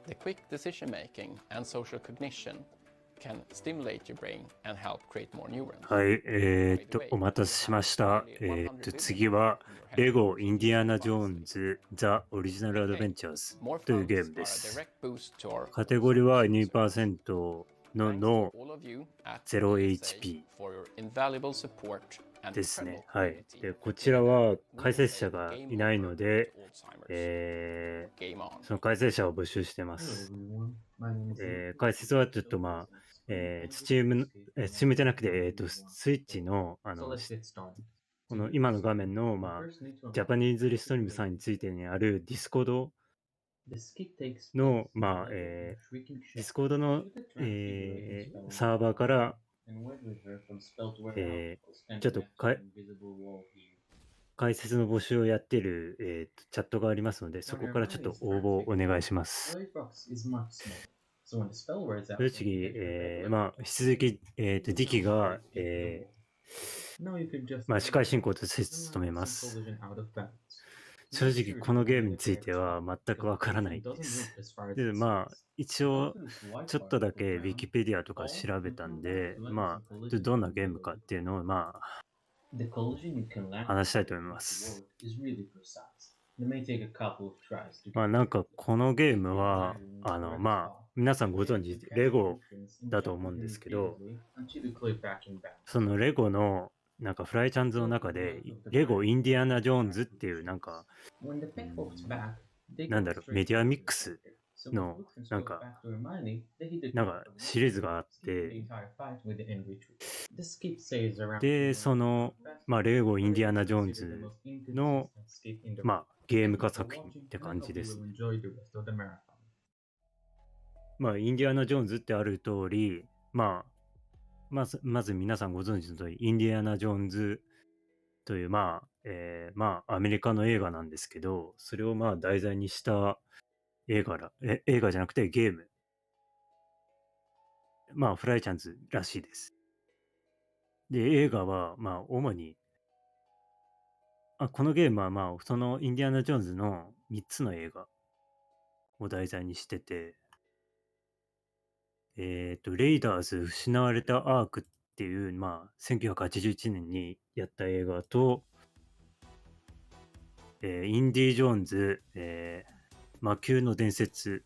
The quick decision making and social cognition can stimulate your brain and help create more neurons. はい、お待たせしました。次は、レゴ・インディアナ・ジョーンズ・ザ・オリジナル・アドベンチャーズというゲームです。カテゴリーは 2% の 0HP ですね。はい。で、こちらは解説者がいないので、その解説者を募集してます。解説はちょっとスチームじゃなくて、スイッチの、この今の画面の、ジャパニーズリストリームさんについてにあるディスコードの、ディスコードの、サーバーから、ちょっと解説の募集をやっている、チャットがありますので、そこからちょっと応募お願いします。正直、引き続き、ディキが、司会進行として務めます。正直、このゲームについては全くわからないです。で、一応、ちょっとだけ Wikipedia とか調べたんで、どんなゲームかっていうのを、話したいと思います。なんかこのゲームは皆さんご存知レゴだと思うんですけど、そのレゴのなんかフライチャンズの中でレゴインディアナ・ジョーンズっていうなんか、なんだろう、メディアミックスのなんかシリーズがあって、でそのレゴインディアナ・ジョーンズのゲーム化作品って感じです。インディアナ・ジョーンズってある通り、まず皆さんご存知の通り、インディアナ・ジョーンズというアメリカの映画なんですけど、それを題材にした映画じゃなくてゲーム。フライチャンズらしいです。で、映画は主に、このゲームはそのインディアナ・ジョーンズの3つの映画を題材にしてて、レイダーズ失われたアークっていう、1981年にやった映画と、インディ・ジョーンズ、魔宮の伝説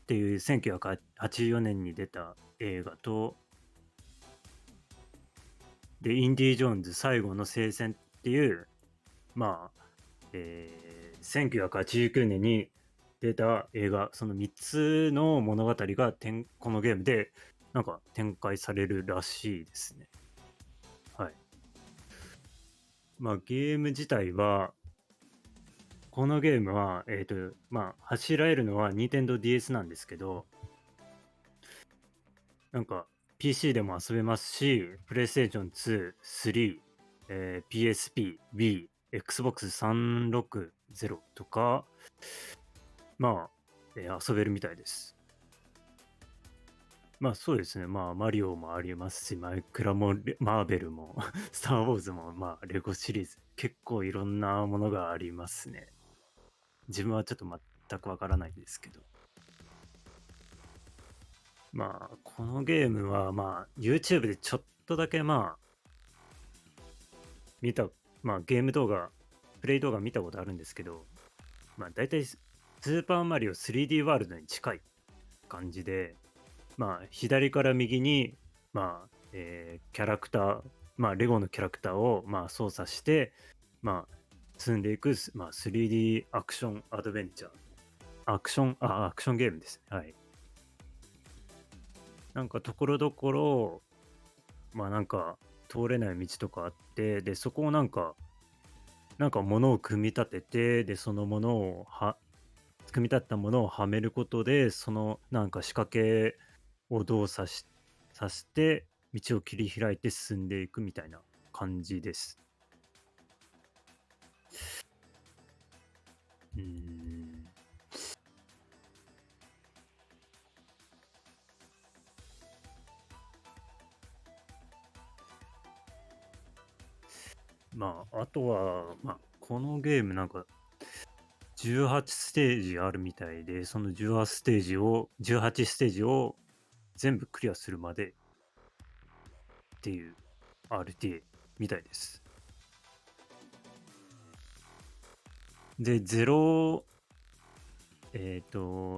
っていう1984年に出た映画と、で、インディ・ジョーンズ最後の聖戦っていう、1989年に出た映画、その3つの物語がこのゲームでなんか展開されるらしいですね。はい。ゲーム自体は、このゲームは、走られるのは Nintendo DS なんですけど、なんか PC でも遊べますし、PlayStation 2、3、PSP、Wii、Xbox 360とか、遊べるみたいです。そうですね。マリオもありますし、マイクラもマーベルも、スター・ウォーズも、レゴシリーズ、結構いろんなものがありますね。自分はちょっと全くわからないんですけど。このゲームは、YouTube でちょっとだけ見た、ゲーム動画、プレイ動画見たことあるんですけど、大体スーパーマリオ 3D ワールドに近い感じで、左から右に、キャラクター、レゴのキャラクターを、操作して、積んでいく、3D アクションアドベンチャー。アクションゲームですね。はい。なんか、ところどころ、なんか、通れない道とかあって、で、そこをなんか物を組み立てて、で、そのものを組み立てたものをはめることで、そのなんか仕掛けを動作させて、道を切り開いて進んでいくみたいな感じです。あとは、このゲームなんか、18ステージあるみたいで、その18ステージを全部クリアするまでっていう RTA みたいです。で、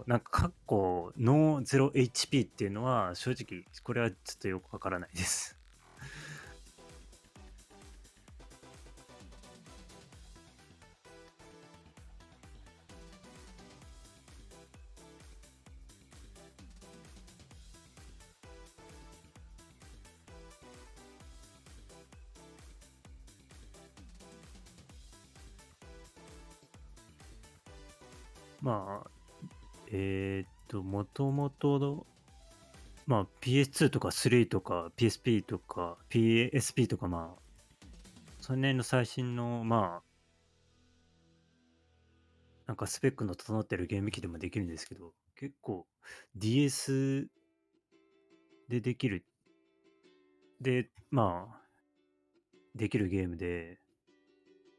なんか、括弧の 0HP っていうのは、正直、これはちょっとよくわからないです。まあ、もともとの、まあ、PS2 とか3とか PSP とか PSP とか、まあ、その辺の最新の、まあ、なんかスペックの整ってるゲーム機でもできるんですけど、結構 DS でできる、まあ、できるゲームで、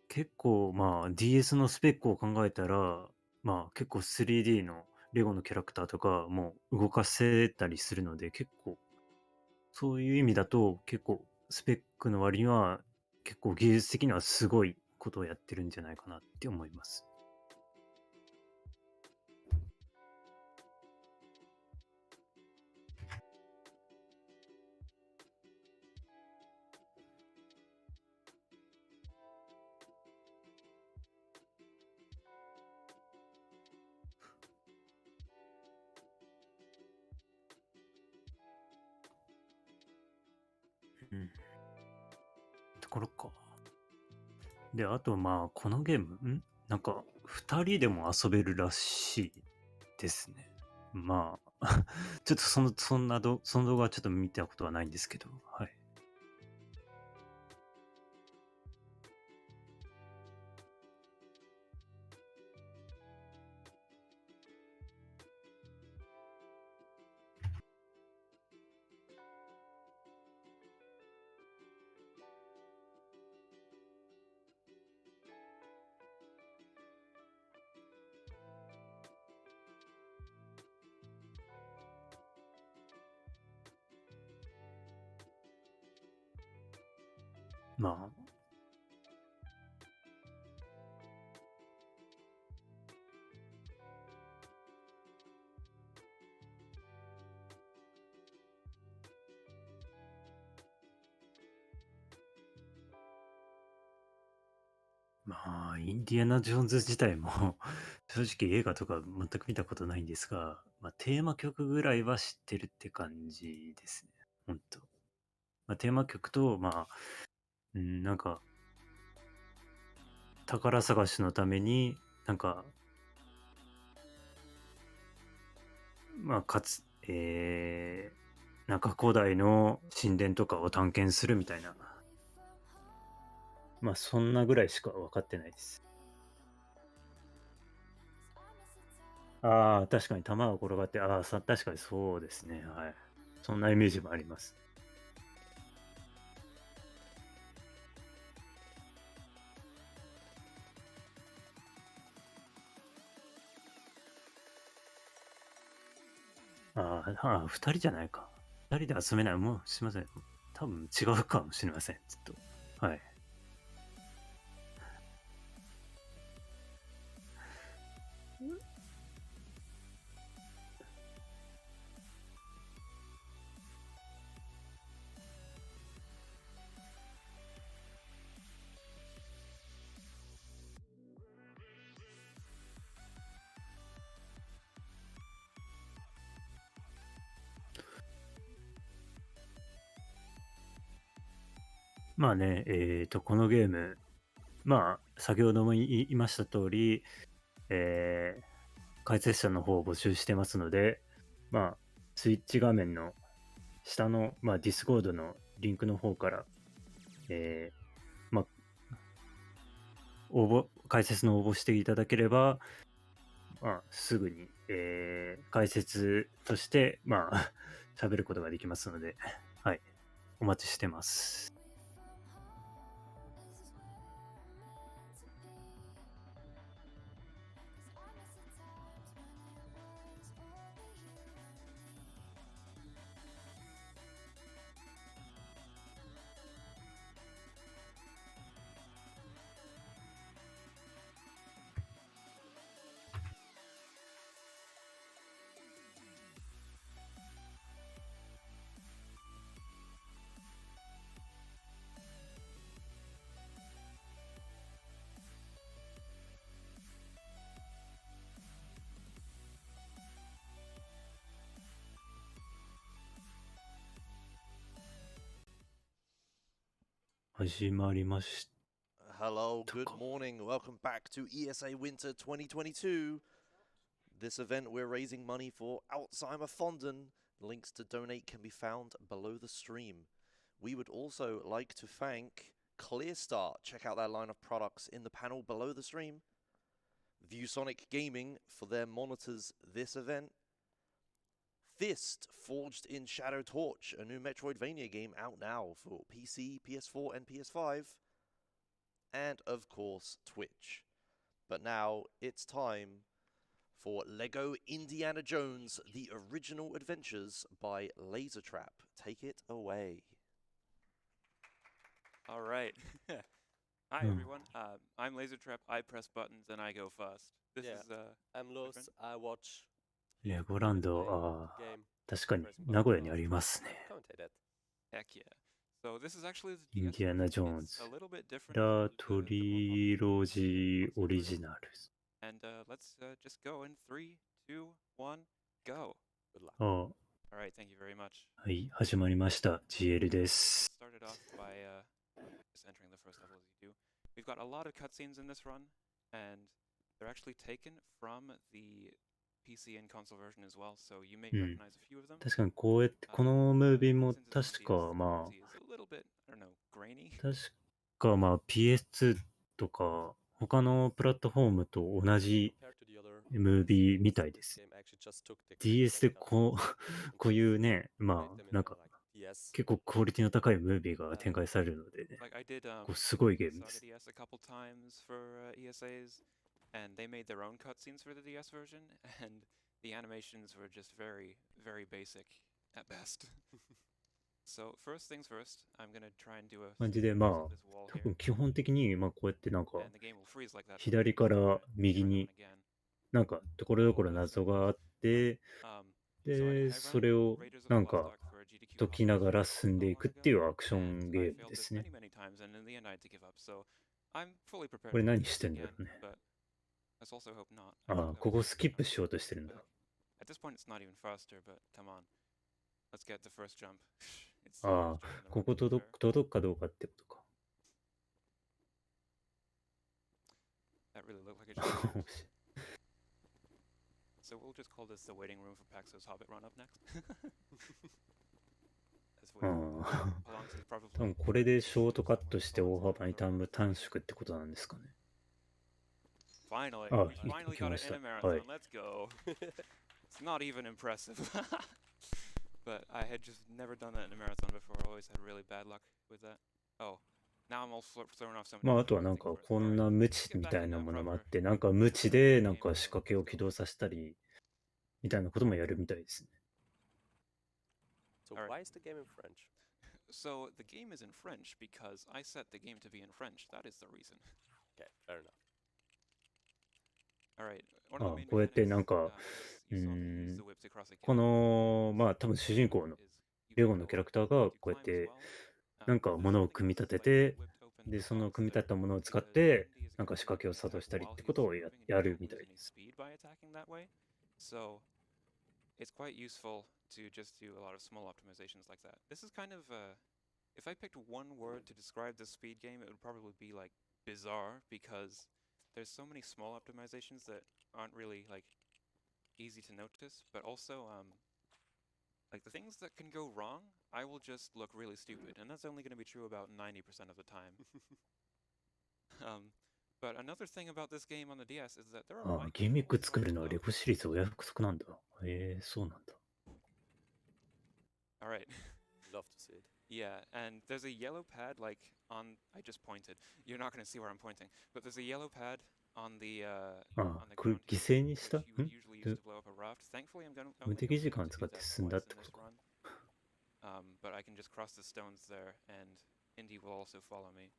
結構まあ DS のスペックを考えたら、まあ結構 3D のレゴのキャラクターとかも動かせたりするので、結構そういう意味だと結構スペックの割には結構技術的にはすごいことをやってるんじゃないかなって思います。うん。ところか。で、あとまあこのゲーム、なんか2人でも遊べるらしいですね。まあ、ちょっとその動画はちょっと見たことはないんですけど、はい。まあ、まあ、インディアナ・ジョーンズ自体も正直映画とか全く見たことないんですが、まあ、テーマ曲ぐらいは知ってるって感じですね。本当。まあ、テーマ曲と、まあ、なんか、宝探しのために、なんか、まあ、なんか古代の神殿とかを探検するみたいな、まあ、そんなぐらいしか分かってないです。ああ、確かに弾が転がって、確かにそうですね。はい。そんなイメージもあります。二人じゃないか。二人で遊べない。もう、すいません。多分違うかもしれません。ちょっと。はい。まあね、このゲーム、まあ、先ほども言いました通り、解説者の方を募集してますので、まあ、スイッチ画面の下の、まあ、ディスコードのリンクの方から、まあ、解説の応募していただければ、まあ、すぐに、解説として、まあ、喋ることができますので、はい、お待ちしてます。始まりまし Hello, good たか。 morning. Welcome back to ESAwinter 2022. This event, we're raising money for Alzheimer Fonden. Links to donate can be found below the stream. We would also like to thank ClearStar. Check out their line of products in the panel below the stream. ViewSonic Gaming for their monitors this event. Fist, Forged in Shadow Torch, a new Metroidvania game out now for PC, PS4 and PS5. And of course, Twitch. But now it's time for Lego Indiana Jones: The Original Adventures by Lasertrap. Take it away. All right. Hi, Hmm. everyone. I'm Lasertrap. I press buttons and I go first. This Yeah. is I'm Los. I watch レゴラン play ド、game. 確かに press 名 buttons 古屋にあ and りますね。 commentate that. heck yeah. So this is actually the イン DS ディアナ・ version. ジョーン It's ズ a little bit different ラ from ト the more リ popular ロジー console オリ version. ジナル。 And let's just go in 3, 2, 1, go. Good luck. あ、 All right. Thank you very much. はい、始まりました。GL で Let's す。 start it off by just entering the first level as you do. We've got a lot of cutscenes in this run, and they're actually taken from the PC and console version as well, so you may うん。 recognize a few of them. 確かにこうやって、このムービーも Since it's on 確 DS, か the ま quality is a little bit, I don't know, grainy. あ、確かまあ PS2 とか他のプラットフォームと同じ Compared to the other ムービーみたいで this す。 game actually just took the DS で cutscenes こう、 and こういうね、ま made あ them in なん a か like DS. 結構クオリティの高いムービーが展開されるのでね、 Like I did こうすごいゲームで saw す。 the DS a couple times for ESAs, and they made their own cutscenes for the DS version, and the animations were just very, very basic at best. So first things first, I'm gonna try and do a 感じでま use あ of this wall 多 here, 分基本的にまあこうやってなんか and the game will freeze like that. for 左 me, か so I'm ら gonna 右 try that に one again. なんかところどころ謎があって、 Um, でそれを Raiders of な the ん Lost か Ark for GDQ 解きなが conference ら進んでい a く while っていう ago, アクション and ゲ I ーム failed で this すね。 many, many times, and in the end I had to give up. So I'm fully prepared これ to do 何 this してんだ again, ろうね。 but let's also hope not. ああ、ここスキップしようとしてるんだ。 At this point, it's not even faster, but come on. Let's get the first jump. It's ああ、 just jumping the こ rope, こ to be 届 fair. く届くかどうかってことか。 That really looked like a jump. So we'll just call this the waiting room for Paxo's Hobbit run up next. As we ああ、 belongs to 多分 probably これでショートカットして大幅に短縮ってことなんですかね。 finally, Oh, we you finally can got it in a start. marathon. Right. Let's go. It's not even impressive. But I had just never done that in a marathon before. I always had really bad luck with that. Oh, now I'm all thrown off some. まああとはなんかこんな無知みたいなものもあって、なんか無知でなんか仕掛けを起動させたりみたいなこともやるみたいですね。 So Alright. why is the game in French? So the game is in French because I set the game to be in French. That is the reason. Okay, fair enough. All right. One of the main こうやってなん mechanics, か you saw me use the whip to cross a こ gap. のまあ多分主人公の Is you レ can ゴの go キャラ up クター to が climb こうやっ as て well. なんか There's 物を something 組み else 立て like て whipped open で the その box 組み立 there てたものを使っ because て Indy is なんか gonna 仕掛けを attack 作動したりっ while て he's ことをや moving and や you る won't みた lose い any です。 speed by attacking that way. So it's quite useful to just do a lot of small optimizations like that. This is kind of if I picked one word to describe this speed game, it would probably be like bizarre because there's so many small optimizations that aren't really like easy to notice, but also like the things that can go wrong, I will just look really stupid, and that's only going to be true about 90% of the time. But another thing about this game on the DS is that there are ああ、ギミック作るのはレゴシリーズお約束なんだ。そうなんだ。 All right. Love to see it. Yeah, and there's a yellow pad like on. I just pointed. You're not going to see where I'm pointing, but there's a yellow pad on the あ on あ、 the これ ground 犠 here, 牲にした which you would usually use to blow up a raft. Thankfully, I'm going to 無 only 敵 be 時 able 間 to 使 do って that 進んだっ twice て in こと this か。 run. But I can just cross the stones there, and Indy will also follow me.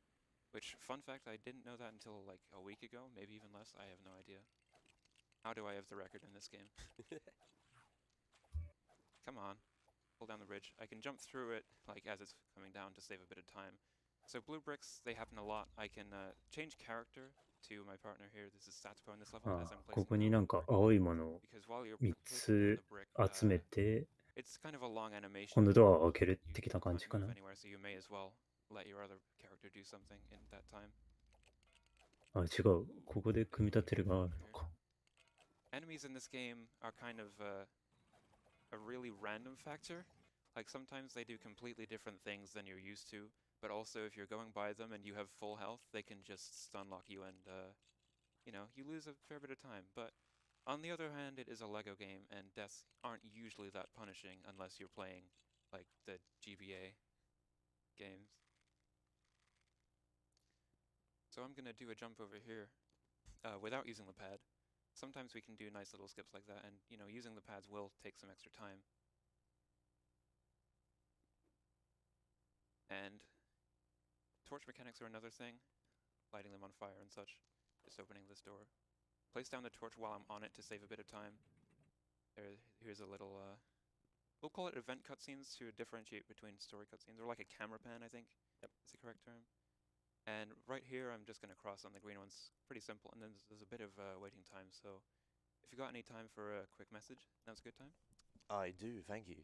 Which, fun fact, I didn't know that until like a week ago, maybe even less. I have no idea. How do I have the record in this game? Come on. Pull down the ridge. I can jump through it like as it's coming down to save a bit of time. So blue bricks, they happen a lot. I can change character to my partner here. This is Satsuko in this level あ as I'm あ、こ placing こに them なんか青いものを because while you're 3 placing down つ the brick, 集めて it's kind of a long animation. 今度ドアを開ける You 的な感じか can't な。 move anywhere, so you may as well let your other character character do something in that time. あ、違う。ここで組み立てるがあるのか。Enemies in this game are kind of a really random factor. Like sometimes they do completely different things than you're used to, but also if you're going by them and you have full health, they can just stun lock you and you lose a fair bit of time. But on the other hand, it is a Lego game and deaths aren't usually that punishing unless you're playing like the GBA games. So I'm gonna do a jump over here without using the pad. Sometimes we can do nice little skips like that, and using the pads will take some extra time. And torch mechanics are another thing, lighting them on fire and such. Just opening this door. Place down the torch while I'm on it to save a bit of time. Here's a little, we'll call it event cutscenes to differentiate between story cutscenes, or like a camera pan, I think. Yep, is the correct term. And right here, I'm just going to cross on the green ones. Pretty simple, and then there's a bit of waiting time, so if you got any time for a quick message, now's a good time. I do, thank you.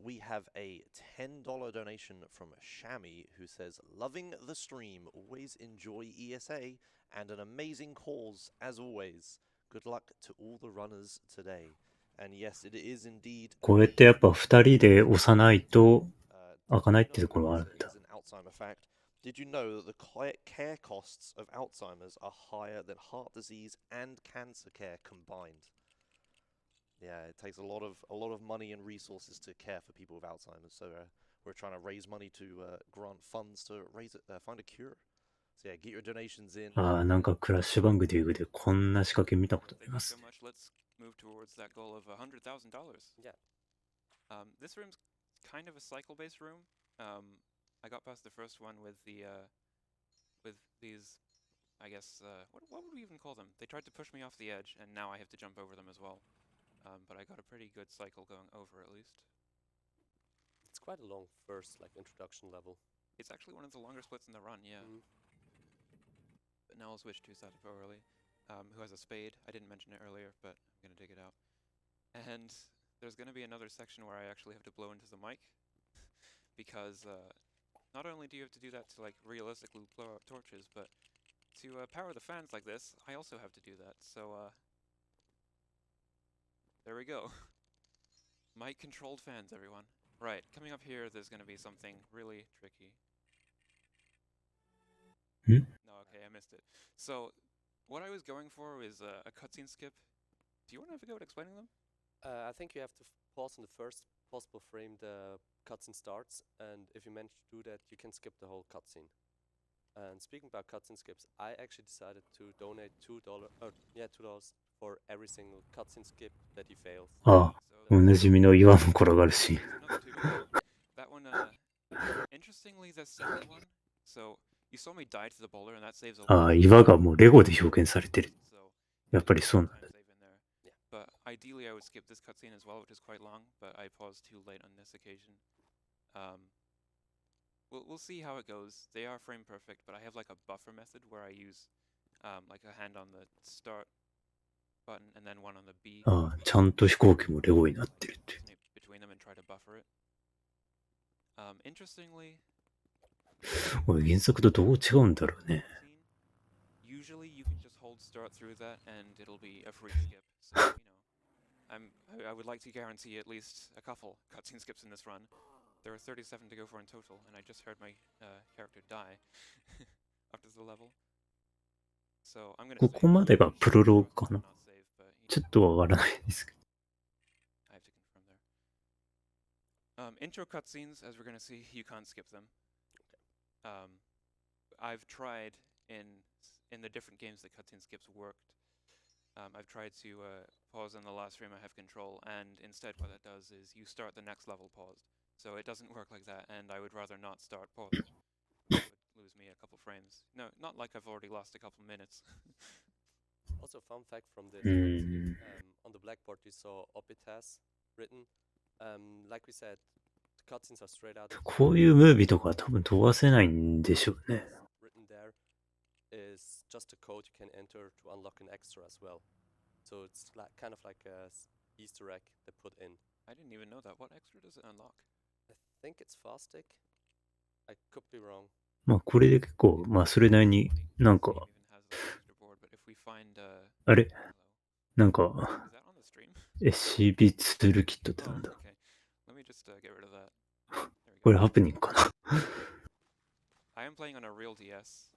We have a $10 donation from Shami, who says, "Loving the stream, always enjoy ESA, and an amazing cause as always. Good luck to all the runners today." And yes, it is indeed. こうやってやっぱ2人で押さないと開かないってところがあるんだ。 Is an Alzheimer fact. Did you know that the care costs of Alzheimer's are higher than heart disease and cancer care combined? Yeah, it takes a lot of money and resources to care for people with Alzheimer's. So we're trying to raise money to grant funds to find a cure. So yeah, get your donations in. ああ、なんかクラッシュバングデューグでこんな仕掛け見たことあり Thank ま you す so。much. Let's move towards that goal of $100,000. Yeah. This room's kind of a cycle-based room. I got past the first one with with these, I guess, what would we even call them? They tried to push me off the edge, and now I have to jump over them as well. But I got a pretty good cycle going over, at least. It's quite a long first, like, introduction level. It's actually one of the longer splits in the run, yeah. But now I'll switch to Satapo early, who has a spade. I didn't mention it earlier, but I'm going to dig it out. And there's going to be another section where I actually have to blow into the mic, because not only do you have to do that to like realistically blow out torches, but to power the fans like this, I also have to do that. So there we go. Mic-controlled fans, everyone. Right, coming up here, there's going to be something really tricky. No, okay, I missed it. So, what I was going for is a cutscene skip. Do you want to have a go at explaining them? I think you have to pause in the first possible frame the cutscene starts, and if you manage to do that, you can skip the whole cutscene. And speaking about cutscene skips, I actually decided to donate $2 for every single cutscene skip that he fails. ああ、おなじみの岩も転がるし。 That one, interestingly, the second one, so you saw me die to the boulder, and that saves a lot. ああ、岩がもうレゴで表現されてる。 So やっぱりそうなんだ。 time save in there. But ideally, I would skip this cutscene as well, which is quite long, but I paused too late on this occasion. We'll see how it goes. They are frame perfect, but I have like a buffer method where I use like a hand on the start button and then one on the B. ああ、ちゃんと飛行機もレゴになってるって。 Between them and try to buffer it. Interestingly, これ原作とどう違うんだろうね。 usually you can just hold start through that and it'll be a free skip. So, I would like to guarantee at least a couple cutscene skips in this run. There are 37 to go for in total, and I just heard my character die after the level. So I'm gonna ここまでがプロローグかな。ちょっとわからないですけど。 I have to confirm there. Intro cutscenes, as we're gonna see, you can't skip them. I've tried in the different games that cutscene skips worked. I've tried to pause in the last frame I have control, and instead what that does is you start the next level paused. So it doesn't work like that, and I would rather not start paused. It would lose me a couple frames. No, not like I've already lost a couple minutes. Also, fun fact from this cutscene, on the blackboard you saw Opitas written. Like we said, the cutscenes are straight out. こういうムービーとかは多分飛ばせないんでしょうね。Written there is just a code you can enter to unlock an extra as well. So it's like kind of like a Easter egg they put in. I didn't even know that. What extra does it unlock? I think it's fast stick. I could be wrong. まあこれで結構、まあそれなりになんか、 Game even has like a leaderboard, but if we find あれ hello, なんか is that on the stream? SCP ツールキットってな Oh, んだ okay. Let me just get rid of that. There we こ go. れハプニングかな I am playing on a real DS,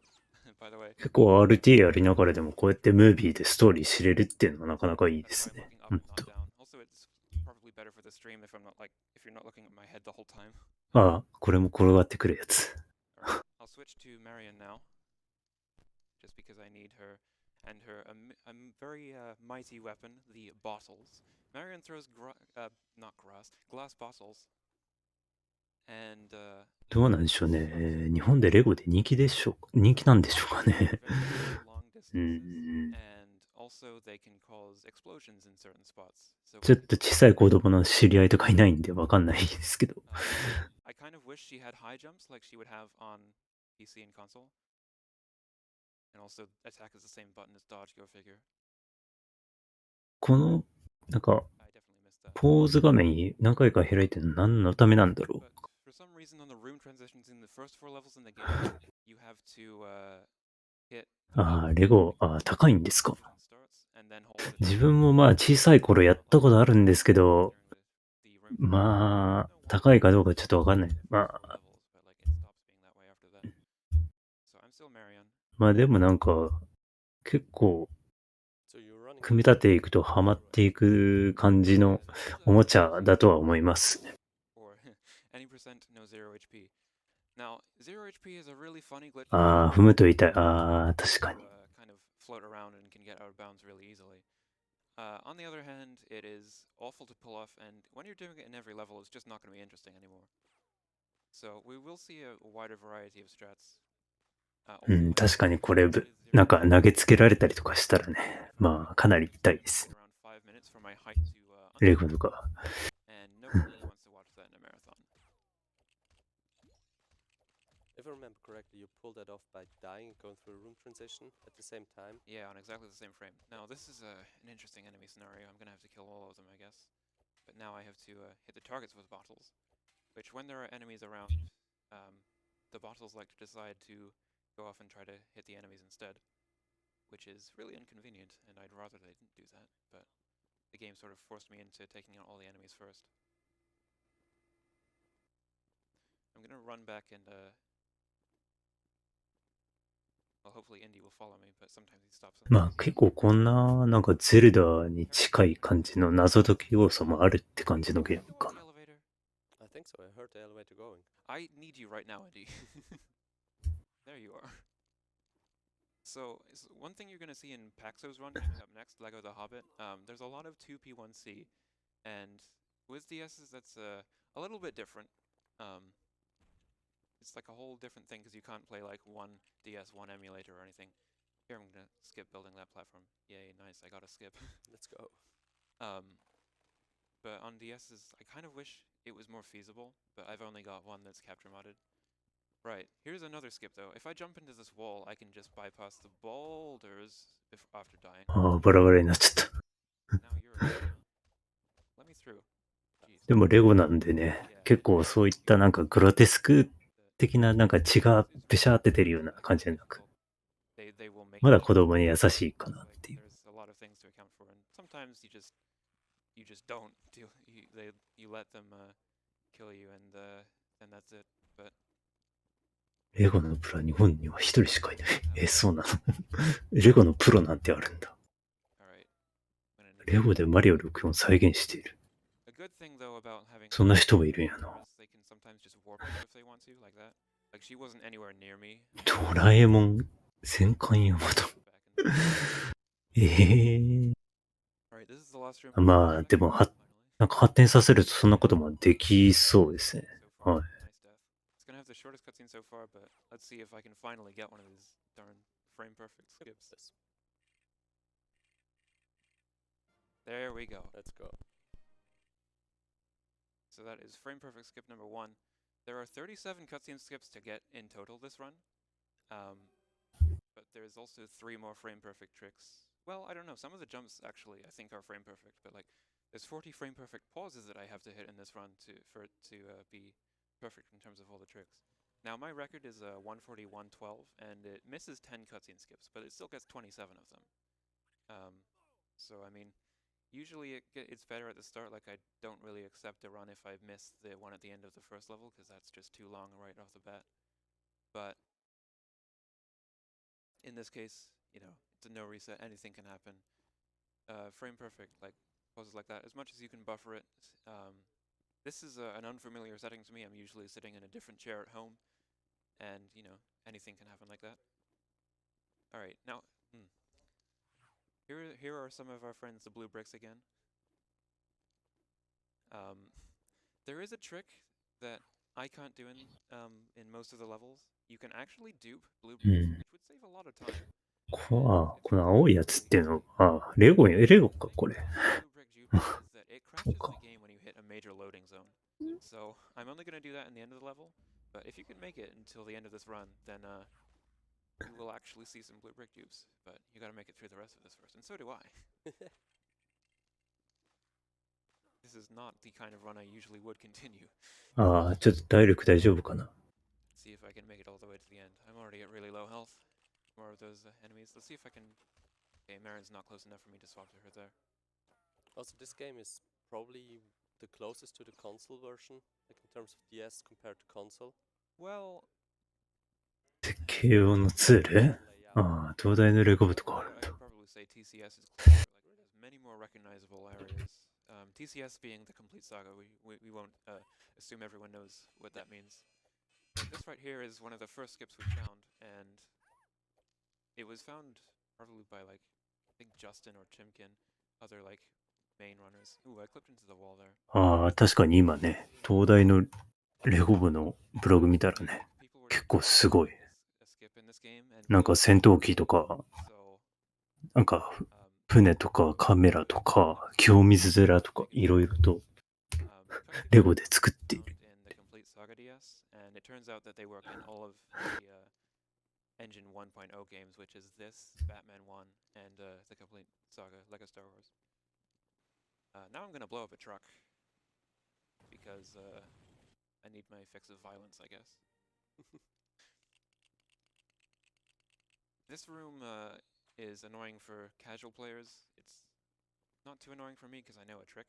by the way. 結構 RTA やりながらでもこうやってムービーでストーリー知れるっていうのはなかなかいいで That's す why I'm ね。 looking up ほん and not と。 down. Also, it's probably better for the stream if I'm not like if you're not looking at my head the whole time. ああ、これも転がってくるやつ。Alright, I'll switch to Marion now, just because I need her and her very mighty weapon, the bottles. Marion throws not glass bottles. And どうなんでしょうね。日本でレゴで人気でしょう、人気なんでしょうかね。 long う distances, ん。 and also they can cause explosions in certain spots. So ちょっと小さい子供の知り合いとかいないんでわかんないですけど。 I kind of wish she had high jumps like she would have on PC and console. And also attack is the same button as dodge, go figure. この、なんか、 I definitely missed that. ポーズ画面何回か開いてるの何のためなんだろ But for some reason on the room transitions in the first 4 levels in the game, you have to hit う。ああ、レゴ、ああ、高いんですか。 starts and then hold it 自分もまあ小さい頃やったことあるんですけど、 during the room. まあ、高いかどうかちょっとわかんない。まあ、 levels, but like it stops being that way after that. So I'm still Marion. まあでもなんか、結構、 So you're running 組み立てていくとハマっていく感じのおもちゃだとは思いますね。 Or any percent no 0 HP. Now 0 HP is a really funny glitch. ああ、踏むと痛い。ああ、確かに。 Kind of float around and can get out of bounds really easily. On the other hand, it is awful to pull off, and when you're doing it in every level, it's just not going to be interesting anymore. So we will see a wider variety of strats. うん、確かにこれ、なんか投げつけられたりとかしたらね、まあかなり痛いです。 around 5 minutes for my height to レゴとか。 and nobody really wants to watch that in a marathon. If I remember correctly, you pulled that off by dying and going through a room transition at the same time. Yeah, on exactly the same frame. Now this is an interesting enemy scenario. I'm gonna have to kill all of them, I guess. But now I have to hit the targets with bottles, which when there are enemies around, the bottles like to decide to go off and try to hit the enemies instead, which is really inconvenient, and I'd rather they didn't do that, but the game sort of forced me into taking out all the enemies first. I'm gonna run back and well, hopefully Indy will follow me, but sometimes he stops. まあ結構こんななんかゼルダに近い感じの謎解き要素もあるって感じのゲームかな。 I think so. I heard the elevator going. I need you right now, Indy. There you are. So one thing you're going to see in Paxo's run coming up next, Lego the Hobbit, there's a lot of 2P1C, and with DSs that's a little bit different. It's like a whole different thing because you can't play like one DS, one emulator or anything. Here I'm going to skip building that platform. Yay, nice, I got a skip. Let's go. But on DSs, I kind of wish it was more feasible, but I've only got one that's capture modded. Right, here's another skip though. If I jump into this wall, I can just bypass the boulders after dying. ああ、バラバラになっちゃった。 Now you're Let me through. Jeez. でもレゴなんでね、結構そういったなんかグロテスク的ななんか血がべしゃーって出るような感じじゃなく、 They will make まだ子供に優しいかなっていう。 There's a lot of things to account for, and sometimes you just don't do you let them kill you, and then that's it. But レゴのプロは日本には一人しかいない。そうなの。レゴのプロなんてあるんだ。 alright. レゴでマリオ64を再現している。 A good thing though about having そんな人もいるんやな。 they can sometimes just warp you if they want to, like that. Like she wasn't anywhere near me. ドラえもん、戦艦ヤマト。Alright, this is the last room. まあ、でもなんか発展させるとそんなこともできそうですね。はい。 Nice death. It's gonna have the shortest cutscene so far, but let's see if I can finally get one of these darn frame perfect skips. There we go. Let's go. So that is frame perfect skip number 1. There are 37 cutscene skips to get in total this run. But there's also 3 more frame perfect tricks. Well, I don't know. Some of the jumps actually I think are frame perfect, but like there's 40 frame perfect pauses that I have to hit in this run for it to be perfect in terms of all the tricks. Now my record is 140-112, and it misses 10 cutscene skips, but it still gets 27 of them. So I mean, usually it's better at the start. Like I don't really accept a run if I miss the one at the end of the first level, because that's just too long right off the bat. But in this case, you know, it's a no reset. Anything can happen. Frame perfect, like poses like that. As much as you can buffer it. This is an unfamiliar setting to me. I'm usually sitting in a different chair at home, and you know, anything can happen like that. All right, now here are some of our friends, the blue bricks again. There is a trick that I can't do in most of the levels. You can actually dupe blue bricks, which would save a lot of time. この青いやつっていうのは、レゴか、これ。 Blue brick duping is that it crashes the game when you hit a major loading zone. So I'm only going to do that in the end of the level, but if you can make it until the end of this run, then you will actually see some blue brick dupes. But you got to make it through the rest of this first, and so do I. This is not the kind of run I usually would continue. ああ、ちょっと体力大丈夫かな。 Let's see if I can make it all the way to the end. I'm already at really low health. More of those enemies. Let's see if I can... Okay, Marin's not close enough for me to swap to her there. Also, this game is probably the closest to the console version, like in terms of DS compared to console. Well... 設計用のツール？ああ、東大のレゴ部とかあるんだ。 I'd probably say TCS is closer. Like, there's many more recognizable areas. TCS being the complete saga, we won't assume everyone knows what that means. This right here is one of the first skips we found, and it was found probably by like, I think Justin or Chimkin, other like main runners. Ooh, I clipped into the wall there. ああ、確かに今ね、東大のレゴ部のブログ見たらね、結構すごい。なんか戦闘機とか、なんか船とかカメラとか清水寺とかいろいろとレゴで作っている。And it turns out that they work in all of the Engine 1.0 games, which is this, Batman 1, and the complete saga, Lego Star Wars. Now I'm going to blow up a truck, because I need my fix of violence, I guess. This room is annoying for casual players. It's not too annoying for me because I know a trick,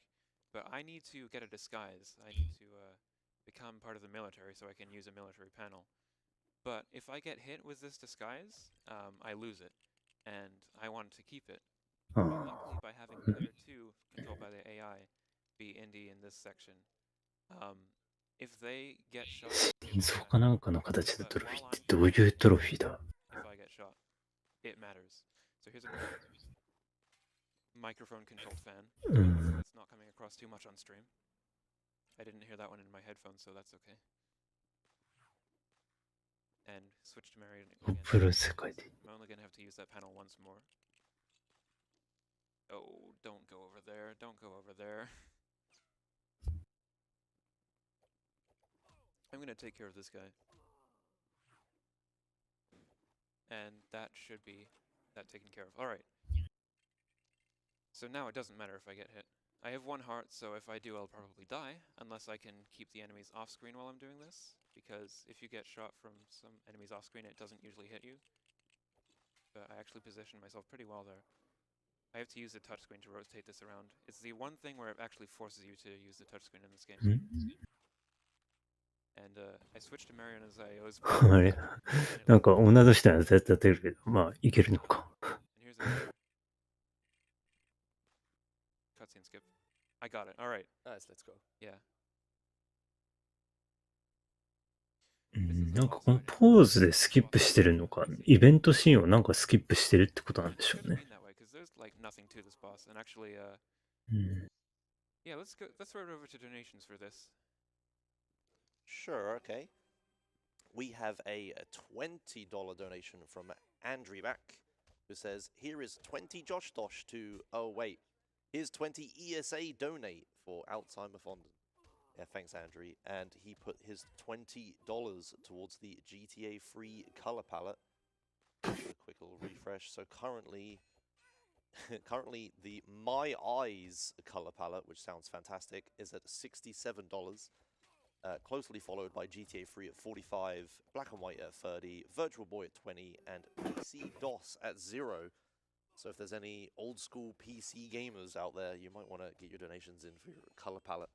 but I need to get a disguise. I need to become part of the military so I can use a military panel. But if I get hit with this disguise, I lose it, and I want to keep it. But luckily, by having player 2 controlled by the AI be indie in this section, if they get shot... 戦争かなんかの形のトロフィーってどういうトロフィーだ？ If I get shot, it matters. So here's a microphone controlled fan. It's not coming across too much on stream. I didn't hear that one in my headphones, so that's okay. And switch to Marion again. I'm only gonna have to use that panel once more. Oh, don't go over there. Don't go over there. I'm gonna take care of this guy. And that should be that taken care of. Alright. So now it doesn't matter if I get hit. I have 1 heart, so if I do, I'll probably die, unless I can keep the enemies off screen while I'm doing this, because if you get shot from some enemies off screen, it doesn't usually hit you. But I actually positioned myself pretty well there. I have to use the touchscreen to rotate this around. It's the one thing where it actually forces you to use the touchscreen in this game. And I switched to Marion as I was... あれなんか同じ人は絶対出るけど、まあいけるのか。 And here's another cutscene skip. I got it. All right. Nice, let's go. Yeah. なんかこのポーズでスキップしてるのか、イベントシーンをなんかスキップしてるってことなんでしょうね。Yeah, let's throw it over to donations for this. Sure, okay. We have a $20 donation from Andrew Back, who says, here is 20 Josh Dosh to... Oh, wait. Here's 20 ESA donate for Alzheimer Fondant. Yeah, thanks, Andrew. And he put his $20 towards the GTA free color palette. A quick little refresh. So currently the My Eyes color palette, which sounds fantastic, is at $67. closely followed by GTA 3 at 45, Black and White at 30, Virtual Boy at 20, and PC DOS at 0. So if there's any old school PC gamers out there, you might want to get your donations in for your color palette.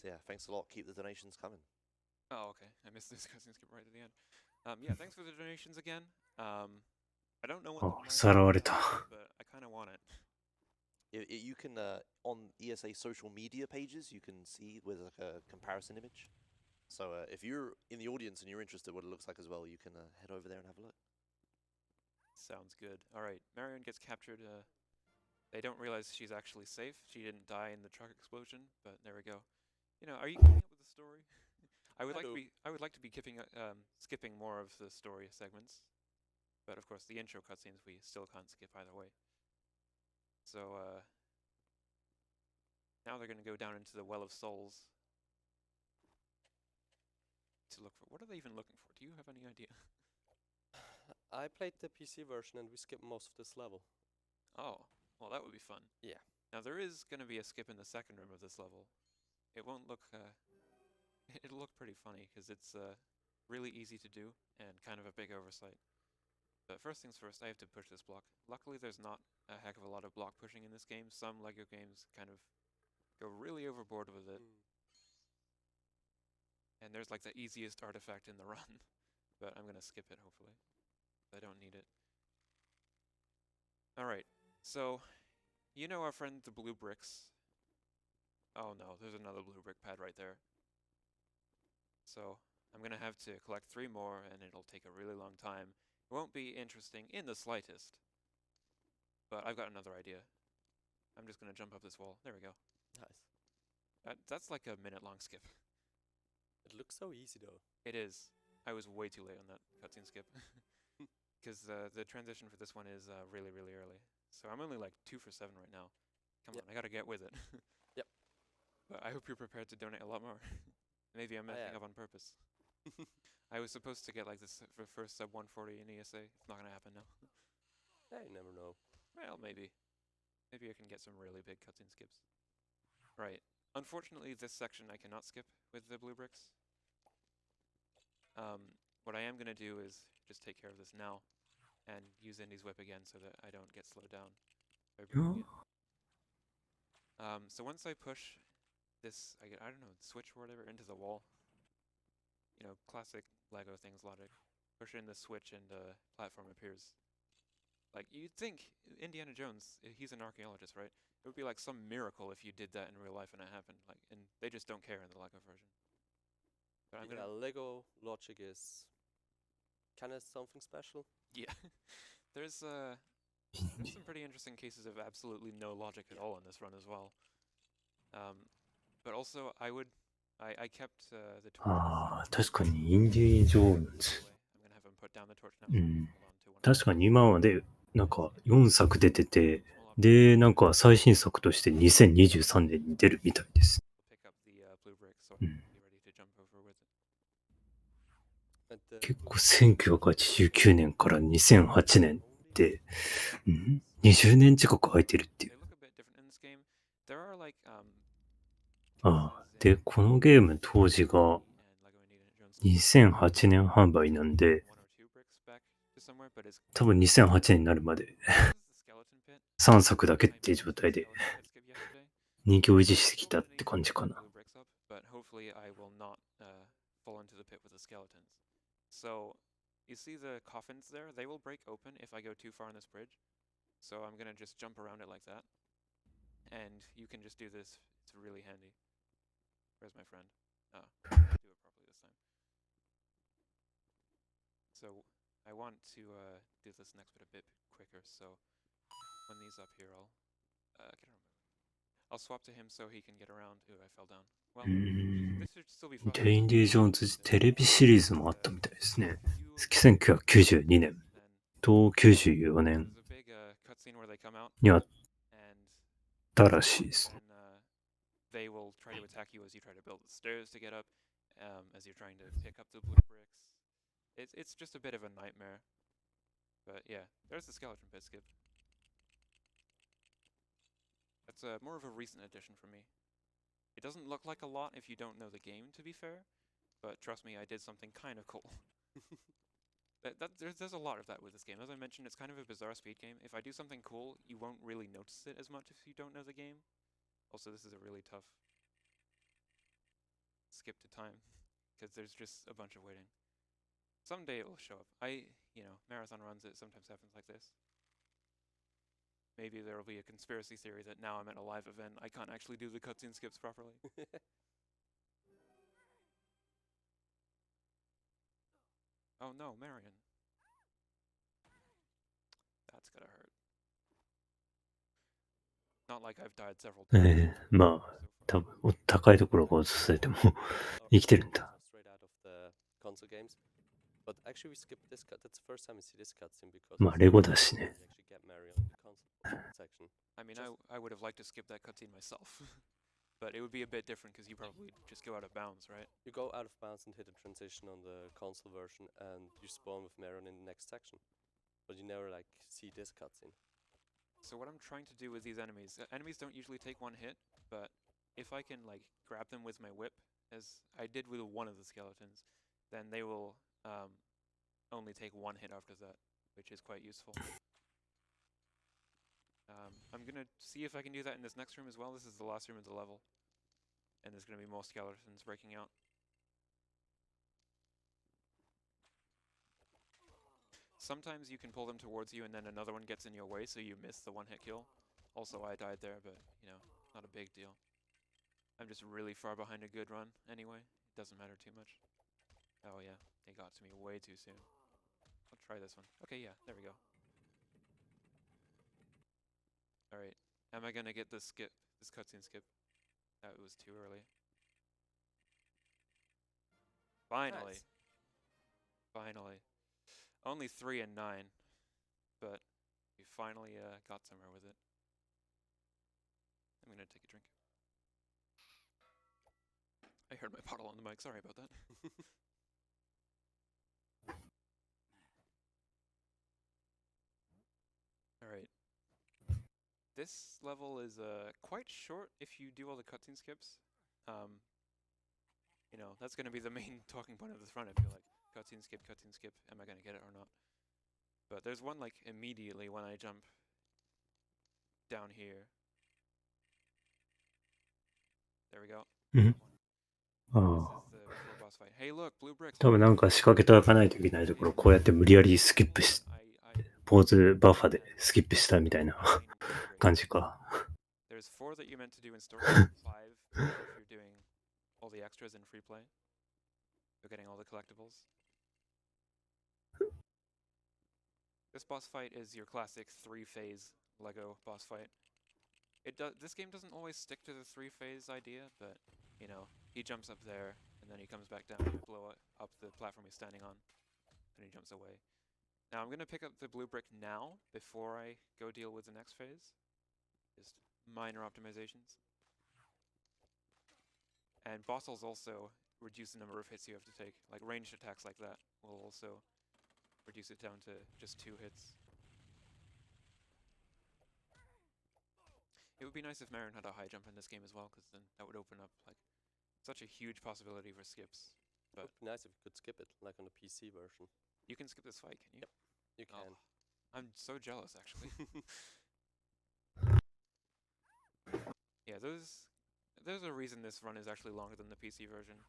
So yeah, thanks a lot. Keep the donations coming. Oh, okay. I missed this cutscene skip right at the end. Yeah, thanks for the donations again. I don't know what the あ、 plan さらわれた。 is, but I kind of want it. You can, on ESA social media pages, you can see with like a comparison image. So if you're in the audience and you're interested in what it looks like as well, you can head over there and have a look. Sounds good. All right, Marion gets captured. They don't realize she's actually safe. She didn't die in the truck explosion, but there we go. You know, are you keeping up with the story? I would like to be skipping more of the story segments, but of course the intro cutscenes we still can't skip either way. So now they're going to go down into the Well of Souls to look for. What are they even looking for? Do you have any idea? I played the PC version and we skipped most of this level. Oh, well that would be fun. Yeah. Now there is going to be a skip in the second room of this level. It won't look. It'll look pretty funny because it's really easy to do and kind of a big oversight. But first things first, I have to push this block. Luckily, there's not a heck of a lot of block pushing in this game. Some LEGO games kind of go really overboard with it. And there's like the easiest artifact in the run. But I'm going to skip it, hopefully. I don't need it. Alright, so you know our friend the blue bricks. Oh no, there's another blue brick pad right there. So I'm going to have to collect 3 more and it'll take a really long time. It won't be interesting in the slightest. But I've got another idea. I'm just going to jump up this wall. There we go. Nice. That's like a minute-long skip. It looks so easy though. It is. I was way too late on that cutscene skip. Because the transition for this one is really, really early. So I'm only like 2 for 7 right now. Come on, I gotta get with it. Yep. But I hope you're prepared to donate a lot more. Maybe I'm messing up on purpose. I was supposed to get like this for first sub 140 in ESA. It's not gonna happen now. Yeah, you never know. Well, maybe. Maybe I can get some really big cutscene skips. Right. Unfortunately, this section I cannot skip with the blue bricks. What I am gonna do is just take care of this now and use Indy's whip again so that I don't get slowed down by breaking it. So once I push this, I don't know, switch or whatever into the wall. You know, classic LEGO things logic. Push in the switch and the platform appears. Like, you'd think Indiana Jones, he's an archaeologist, right? It would be like some miracle if you did that in real life and it happened. Like, and they just don't care in the LEGO version. But I'm Yeah, Lego logic is kind of something special. Yeah. There's some pretty interesting cases of absolutely no logic at all in this run as well. But also, I kept the torch. ああ、確かにインディ・ジョーンズ。I'm gonna have him put down the torch now. うん。 Hold on to one. 確かに今までなんか4作出てて、で、なんか最新作として2023年に出るみたいです。Pick up the blue brick so う I ん。 can be ready to jump over with it. And 結構1989年から2008年って、20年近く空いてるっていう。 They look a bit different in this game. There are like ああ、で、このゲーム当時が2008年販売なんで、多分2008年になるまで3作だけっていう状態で人気を維持してきたって感じかな。So, you see the coffins there? They will break open if I go too far on this bridge. So I'm gonna just jump around it like that. And you can just do this. It's really handy. Where's my friend? Oh, I didn't do it properly this time. So I want to do this next bit a bit quicker. So when these up here, I'll get around. I'll swap to him so he can get around. Ooh, I fell down. Well, this should still be fun. で、インディ・ジョーンズテレビシリーズもあったみたいですね。1992年と94年にあったらしいです。They will try to attack you as you try to build the stairs to get up, as you're trying to pick up the blue bricks. It's just a bit of a nightmare. But yeah, there's the skeleton pit skip. That's more of a recent addition for me. It doesn't look like a lot if you don't know the game, to be fair, but trust me, I did something kind of cool. There's a lot of that with this game. As I mentioned, it's kind of a bizarre speed game. If I do something cool, you won't really notice it as much if you don't know the game. Also, this is a really tough skip to time, because there's just a bunch of waiting. Someday it will show up. Marathon runs, it sometimes happens like this. Maybe there will be a conspiracy theory that now I'm at a live event, I can't actually do the cutscene skips properly. Oh no, Marion. That's gotta hurt. Not like I've died several え times. え、まあ、 So far. 多分高いところが落とされても生きてるんだ。 Straight out of the console games. But actually, we skipped this cut. That's the first time we see this cutscene because まあ、 it's レゴだしね。 we actually get Mario in the console section. I mean, I would have liked to skip that cutscene myself. But it would be a bit different because you probably just go out of bounds, right? You go out of bounds and hit a transition on the console version, and you spawn with Marion in the next section. But you never like see this cutscene. So what I'm trying to do with these enemies, enemies don't usually take one hit, but if I can like grab them with my whip, as I did with one of the skeletons, then they will only take one hit after that, which is quite useful. I'm gonna see if I can do that in this next room as well. This is the last room of the level, and there's gonna be more skeletons breaking out. Sometimes you can pull them towards you and then another one gets in your way, so you miss the one-hit kill. Also, I died there, but, not a big deal. I'm just really far behind a good run anyway. It doesn't matter too much. Oh yeah, they got to me way too soon. I'll try this one. Okay, yeah, there we go. Alright, am I gonna get this cutscene skip? That was too early. Finally! Nice. Finally. Only 3 and 9, but we finally got somewhere with it. I'm gonna take a drink. I heard my bottle on the mic, sorry about that. Alright. This level is quite short if you do all the cutscene skips. That's gonna be the main talking point of this run, I feel like. Cutscene skip, am I gonna get it or not? But there's one like immediately when I jump down here. There we go. うん。 This あ is the before boss fight. Hey look, blue bricks. 多分なんか仕掛けておかないといけないところ、こうやって無理やりスキップし、ポーズバッファでスキップしたみたいな感じか。 There's 4 that you're meant to do in story, 5 if you're doing all the extras in free play. You're getting all the collectibles. This boss fight is your classic 3-phase Lego boss fight. This game doesn't always stick to the 3-phase idea, but, he jumps up there, and then he comes back down to blow up the platform he's standing on, and he jumps away. Now I'm going to pick up the blue brick now, before I go deal with the next phase. Just minor optimizations. And bosses also reduce the number of hits you have to take. Like ranged attacks like that will also reduce it down to just 2 hits. It would be nice if Marin had a high jump in this game as well, because then that would open up like such a huge possibility for skips. It would be nice if you could skip it, like on the PC version. You can skip this fight, can you? Yep, you can. Oh, I'm so jealous, actually. Yeah, there's a reason this run is actually longer than the PC version.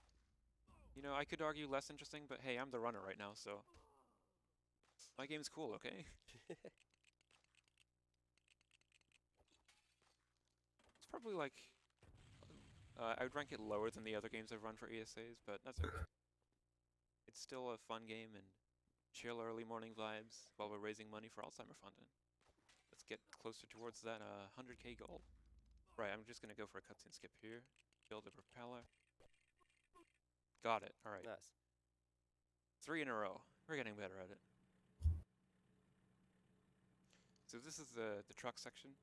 I could argue less interesting, but hey, I'm the runner right now, so my game's cool, okay? It's probably like I would rank it lower than the other games I've run for ESAs, but that's okay. It's still a fun game and chill early morning vibes while we're raising money for Alzheimer Funding. Let's get closer towards that 100k goal. Right, I'm just gonna go for a cutscene skip here. Build a propeller. Got it. All right. Nice. 3 in a row. We're getting better at it. So this is the truck section.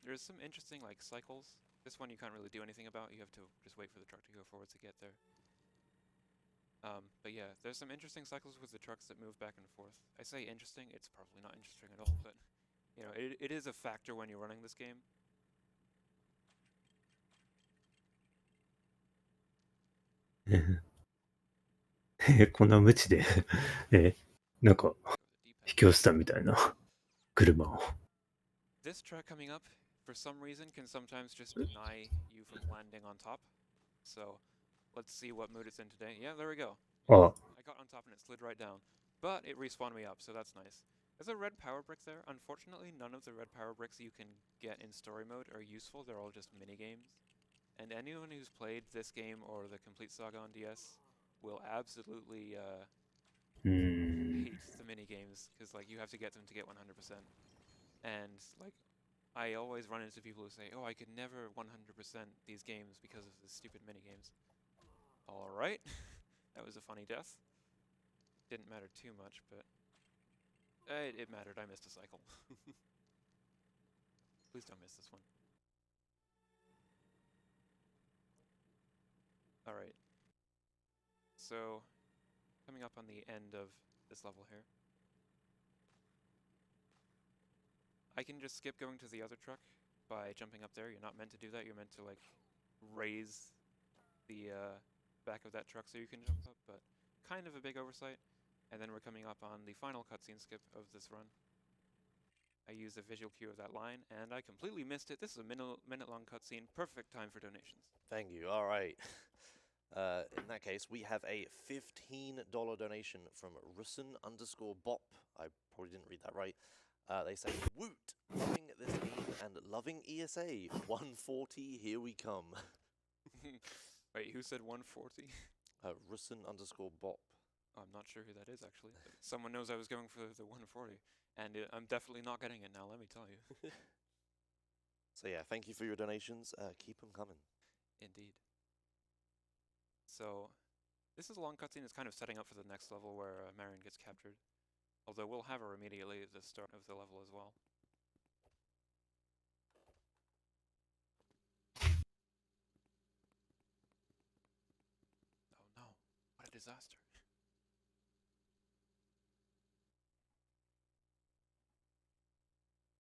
There's some interesting like cycles. This one you can't really do anything about. You have to just wait for the truck to go forward to get there. But yeah, there's some interesting cycles with the trucks that move back and forth. I say interesting, it's probably not interesting at all, but it is a factor when you're running this game. こんな無知でなんか、 the 引 D-pad. き寄せたみたいな車を。 This track coming up, for some reason, can sometimes just deny you from landing on top. So, let's see what mood it's in today. Yeah, there we go. あ、I got on top and it slid right down. But it respawned me up, so that's nice. There's a red power brick there. Unfortunately, none of the red power bricks you can get in story mode are useful. They're all just mini-games. And anyone who's played this game or the Complete Saga on DS will absolutely うーん。 hate the mini-games, because like you have to get them to get 100%. And like I always run into people who say, oh, I could never 100% these games because of the stupid mini-games. Alright, that was a funny death. Didn't matter too much, but it mattered. I missed a cycle. Please don't miss this one. Alright. So, coming up on the end of this level here. I can just skip going to the other truck by jumping up there. You're not meant to do that. You're meant to like raise the back of that truck so you can jump up, but kind of a big oversight. And then we're coming up on the final cutscene skip of this run. I used a visual cue of that line, and I completely missed it. This is a minute-long cutscene. Perfect time for donations. Thank you. All right. In that case, we have a $15 donation from Russen_bop. I probably didn't read that right. They say, Woot! Loving this game and loving ESA. 140, here we come. Wait, who said 140? Russen_bop. I'm not sure who that is, actually. But someone knows I was going for the 140. And I'm definitely not getting it now, let me tell you. So yeah, thank you for your donations. Keep them coming. Indeed. So, this is a long cutscene. It's kind of setting up for the next level where Marion gets captured. Although we'll have her immediately at the start of the level as well. Oh no, what a disaster.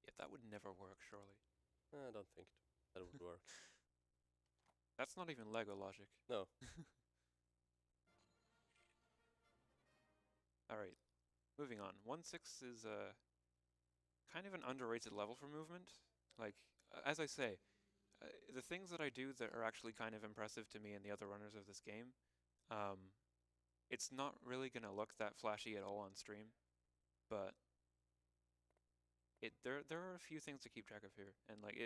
Yeah, that would never work, surely. I don't think that would work. That's not even Lego logic. No. Alright, moving on. 1-6 is kind of an underrated level for movement. Like, as I say, the things that I do that are actually kind of impressive to me and the other runners of this game, it's not really going to look that flashy at all on stream, but there are a few things to keep track of here, and like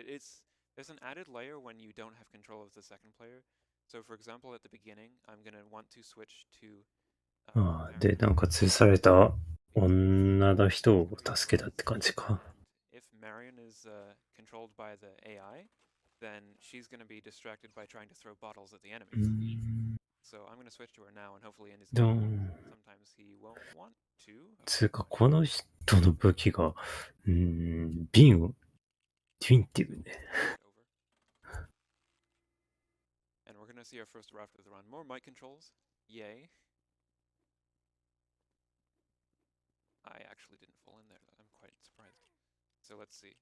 there's an added layer when you don't have control of the second player. So for example, at the beginning, I'm going to want to switch to ああ、で、なんか吊るされた女の人を助けたって感じか。 If Marion is controlled by the AI, then she's going to be distracted by trying to throw bottles at the うー enemies. ん。 So I'm going to switch to her now, and hopefully in his でも、 sometimes he won't want to. つうか、この人の武器が、瓶を、ティンっていうね。 Over. And we're going to see our first draft of the run. More mic controls. Yay. I actually didn't fall in there. I'm quite surprised. So let's see.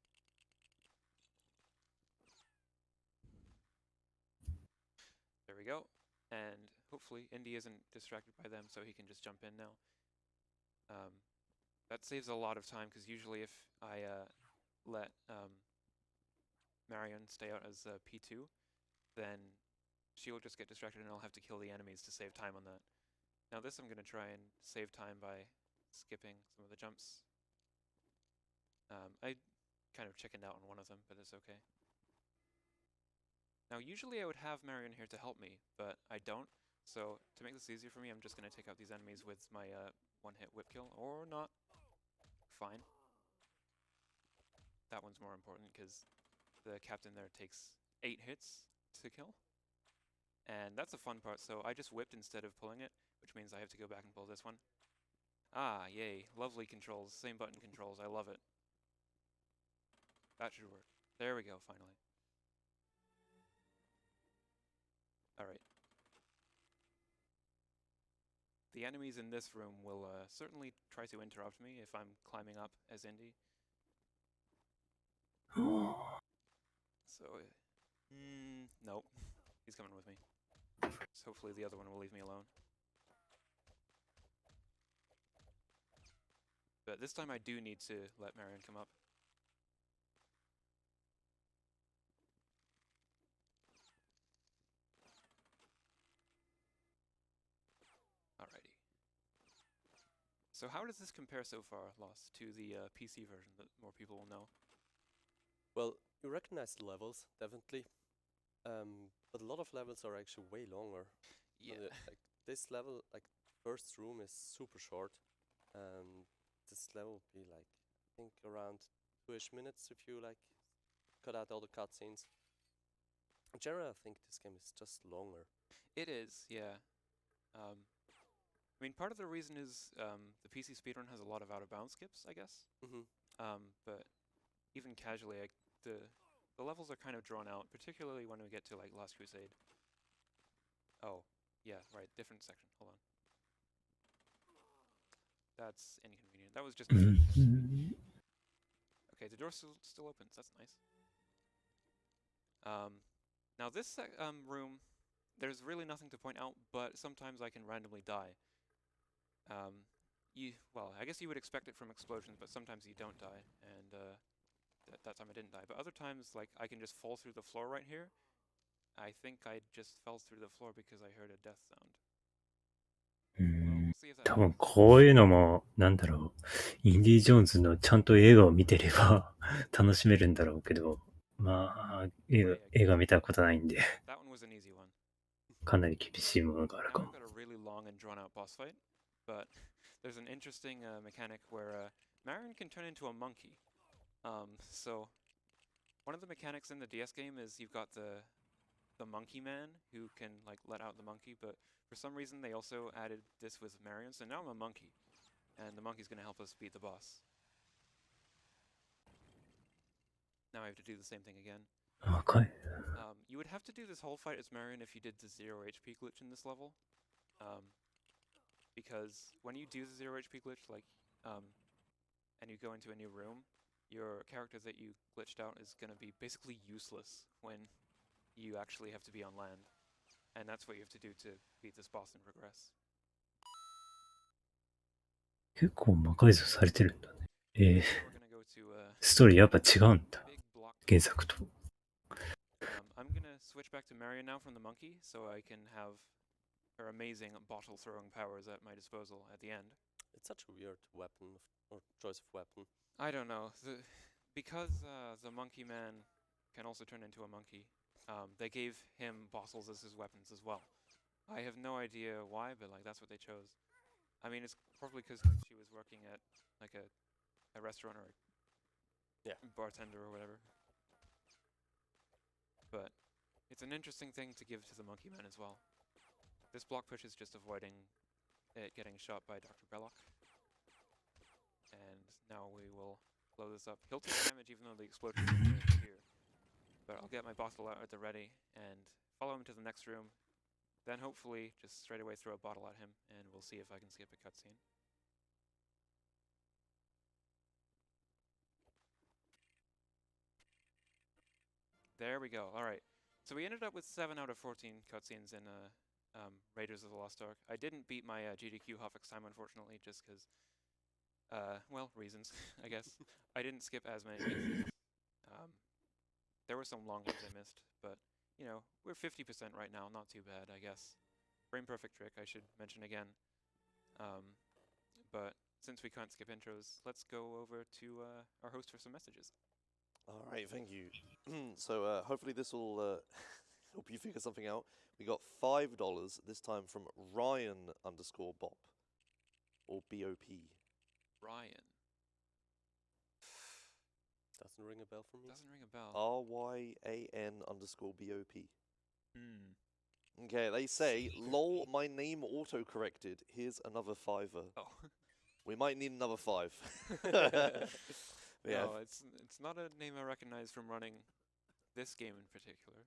There we go. And hopefully Indy isn't distracted by them, so he can just jump in now. That saves a lot of time, because usually if I let Marion stay out as P2, then she'll just get distracted and I'll have to kill the enemies to save time on that. Now this I'm going to try and save time by skipping some of the jumps. I kind of chickened out on one of them, but it's okay. Now usually I would have Marion here to help me, but I don't. So to make this easier for me, I'm just going to take out these enemies with my one-hit whip kill, or not. Fine. That one's more important because the captain there takes 8 hits to kill. And that's a fun part, so I just whipped instead of pulling it, which means I have to go back and pull this one. Ah, yay. Lovely controls. Same button controls. I love it. That should work. There we go, finally. Alright. The enemies in this room will certainly try to interrupt me if I'm climbing up as Indy. So, nope. He's coming with me. So hopefully the other one will leave me alone. But this time I do need to let Marion come up. Alrighty. So how does this compare so far, Lost, to the PC version that more people will know? Well, you recognize the levels, definitely. But a lot of levels are actually way longer. Yeah. Like this level, like first room is super short. This level will be like, I think around 2-ish minutes if you like cut out all the cutscenes. In general, I think this game is just longer. It is, yeah. I mean, part of the reason is the PC speedrun has a lot of out-of-bounds skips, I guess. But even casually, the levels are kind of drawn out, particularly when we get to like Last Crusade. Oh, yeah, right, different section. Hold on. That's inconvenient. That was just... Okay, the door still opens. That's nice. Now this room, there's really nothing to point out, but sometimes I can randomly die. Well, I guess you would expect it from explosions, but sometimes you don't die, and that time I didn't die. But other times, like, I can just fall through the floor right here. I think I just fell through the floor because I heard a death sound. Well, we'll see if that 多分こういうのも、なんだろう、インディ・ジョーンズのちゃんと映画を見てれば楽しめるんだろうけど、まあ、映画見たことないんで、That one was an easy one. かなり厳しいものがある Now か we've も。 got a really long and drawn-out boss fight, but there's an interesting mechanic where Marion can turn into a monkey. So one of the mechanics in the DS game is you've got the monkey man who can like let out the monkey, but for some reason they also added this with Marion, so now I'm a monkey, and the monkey's gonna help us beat the boss. Now I have to do the same thing again. 若い。You would have to do this whole fight as Marion if you did the 0 HP glitch in this level. Because when you do the 0 HP glitch, like, and you go into a new room, your character that you glitched out is going to be basically useless when you actually have to be on land. And that's what you have to do to beat this boss and progress. 結構魔改造されてるんだね。We're gonna go to ストーリーやっぱ違うんだ。 big block. 原作と。I'm gonna switch back to Marion now from the monkey, so I can have her amazing bottle-throwing powers at my disposal at the end. It's such a weird weapon or choice of weapon. I don't know. Because the monkey man can also turn into a monkey, they gave him bottles as his weapons as well. I have no idea why, but like that's what they chose. I mean, it's probably because she was working at like a restaurant or a bartender or whatever. But it's an interesting thing to give to the monkey man as well. This block push is just avoiding it getting shot by Dr. Belloc. And now we will blow this up. He'll take damage even though the explosion is here. But I'll get my bottle out at the ready and follow him to the next room. Then hopefully just straight away throw a bottle at him and we'll see if I can skip a cutscene. There we go. Alright. So we ended up with 7 out of 14 cutscenes in Raiders of the Lost Ark. I didn't beat my GDQ Hofix time, unfortunately, just because, well, reasons, I guess. I didn't skip as many cutscenes. There were some long ones I missed, but, you know, we're 50% right now, not too bad, I guess. Frame perfect trick, I should mention again. But since we can't skip intros, let's go over to our host for some messages. All right, thank you. So hopefully this will help you figure something out. We got $5 this time from Ryan_Bop or BOP. Ryan. Doesn't ring a bell for me. Doesn't ring a bell. RYAN_BOP. Okay, they say, lol, my name auto-corrected. Here's another $5. Oh. We might need another 5. Yeah. No, it's not a name I recognize from running this game in particular.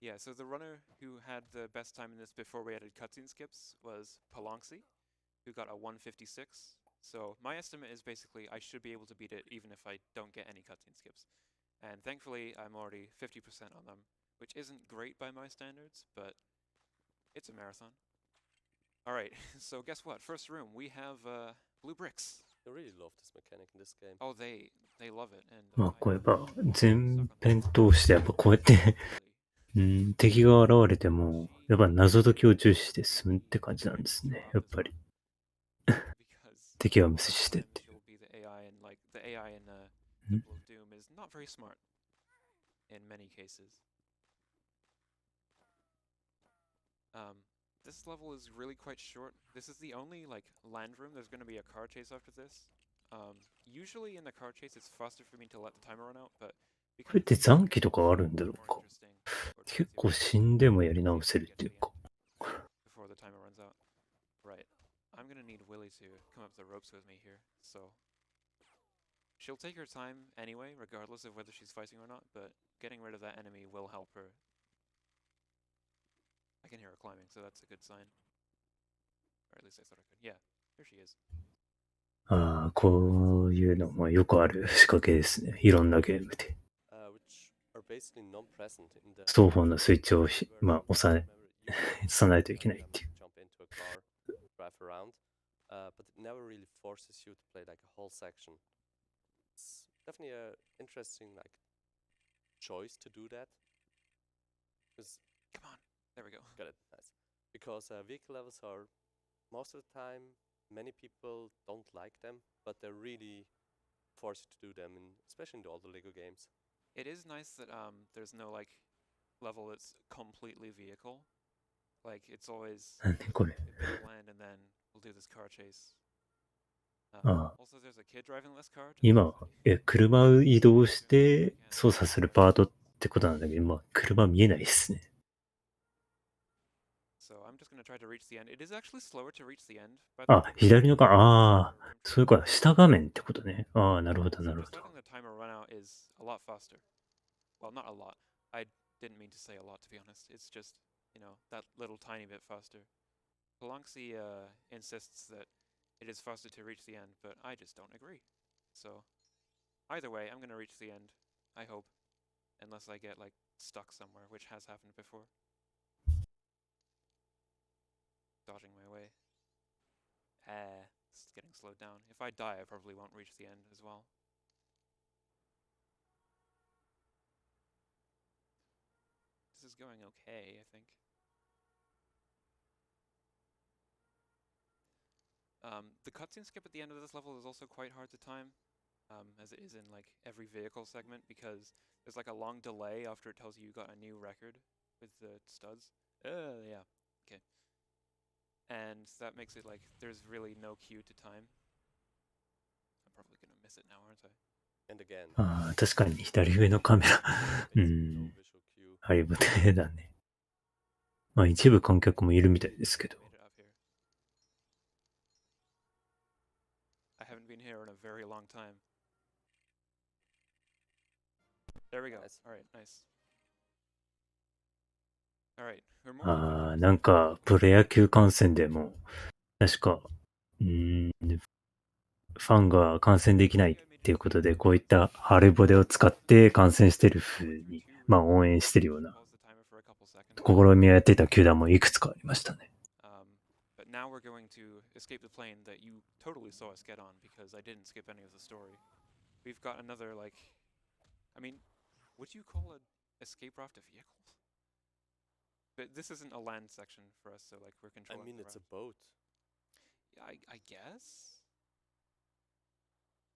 Yeah, so the runner who had the best time in this before we added cutscene skips was Palanxi, who got a 156. So my estimate is basically I should be able to beat it even if I don't get any cutscene skips. And thankfully I'm already 50% on them, which isn't great by my standards, but it's a marathon. All right, so guess what? First room, we have blue bricks. I really love this mechanic in this game. Oh, they love it, and まあ I こうやっぱ really 全 suck on 編 this. 通してやっぱこうやって Really. 敵が現れてもやっぱ謎解きを重視して進むって感じなんですね。やっぱり Because 敵は無視してっていう she'll be the AI, and like the AI in Hmm? Temple of Doom is not very smart in many cases. This level is really quite short. This is the only like land room. There's going to be a car chase after this. Usually in the car chase, it's faster for me to let the timer run out, but これって残機とかあるんだろうか。結構死んでもやり直せるっていうか。 before the timer runs out. Right. I'm gonna need Willy to come up the ropes with me here, so she'll take her time anyway, regardless of whether she's fighting or not, but getting rid of that enemy will help her. I can hear her climbing, so that's a good sign. Or at least I thought I could. Yeah, here she is. ああ、こういうのもよくある仕掛けですね。いろんなゲームで。Which are basically non-present in the 双方のスイッチを version まあ、 where 押さ you さないといけないっていう。 jump into a car, drive around, but it never really forces you to play like a whole section. It's definitely a interesting like choice to do that. Because Come on. There we go. got it, nice. Because vehicle levels are most of the time many people don't like them, but they're really forced to do them, especially in the older Lego games. It is nice that there's no like level that's completely vehicle. Like it's always なんでこれ。 a bit of land, and then we'll do this car chase. Ah. Also, there's a kid driving this car. 今、車を移動して操作するパートってことなんだけど、今、車見えないですね。 So I'm just gonna try to reach the end. It is actually slower to reach the end. あ、左のか、ああ、そういうこと、下画面ってことね。ああ、なるほど、なるほ Just ど。 letting the timer run out is a lot faster. Well, not a lot. I didn't mean to say a lot, to be honest. It's just, you know, that little tiny bit faster. Palanxi insists that it is faster to reach the end, but I just don't agree. So either way, I'm gonna reach the end, I hope. Unless I get, like, stuck somewhere, which has happened before. Dodging my way. It's getting slowed down. If I die, I probably won't reach the end as well. This is going okay, I think. The cutscene skip at the end of this level is also quite hard to time, as it is in like every vehicle segment, because there's like a long delay after it tells you got a new record with the studs. Yeah, okay. And that makes it like there's really no cue to time. I'm probably gonna miss it now, aren't I? And again, ああ、確かに左上のカメラ。 basically no visual cue. ハリボテだね。まあ一部観客もいるみたいですけど。 Made it up here. I haven't been here in a very long time. There we go. Nice. All right, nice. All right, we're more ああ、なんか、プロ野球観戦でも、確か、ファンが観戦できないっていうことで、こういったハリボテを使って観戦してる風に、まあ応援してるような、 試みをやっていた球団もいくつかありましたね。 But now we're going to escape the plane that you totally saw us get on because I didn't skip any of the story. We've got another, like, I mean, would you call an escape raft a vehicle? But this isn't a land section for us, so like we're I controlling. mean, the it's a raft. boat. Yeah, I guess.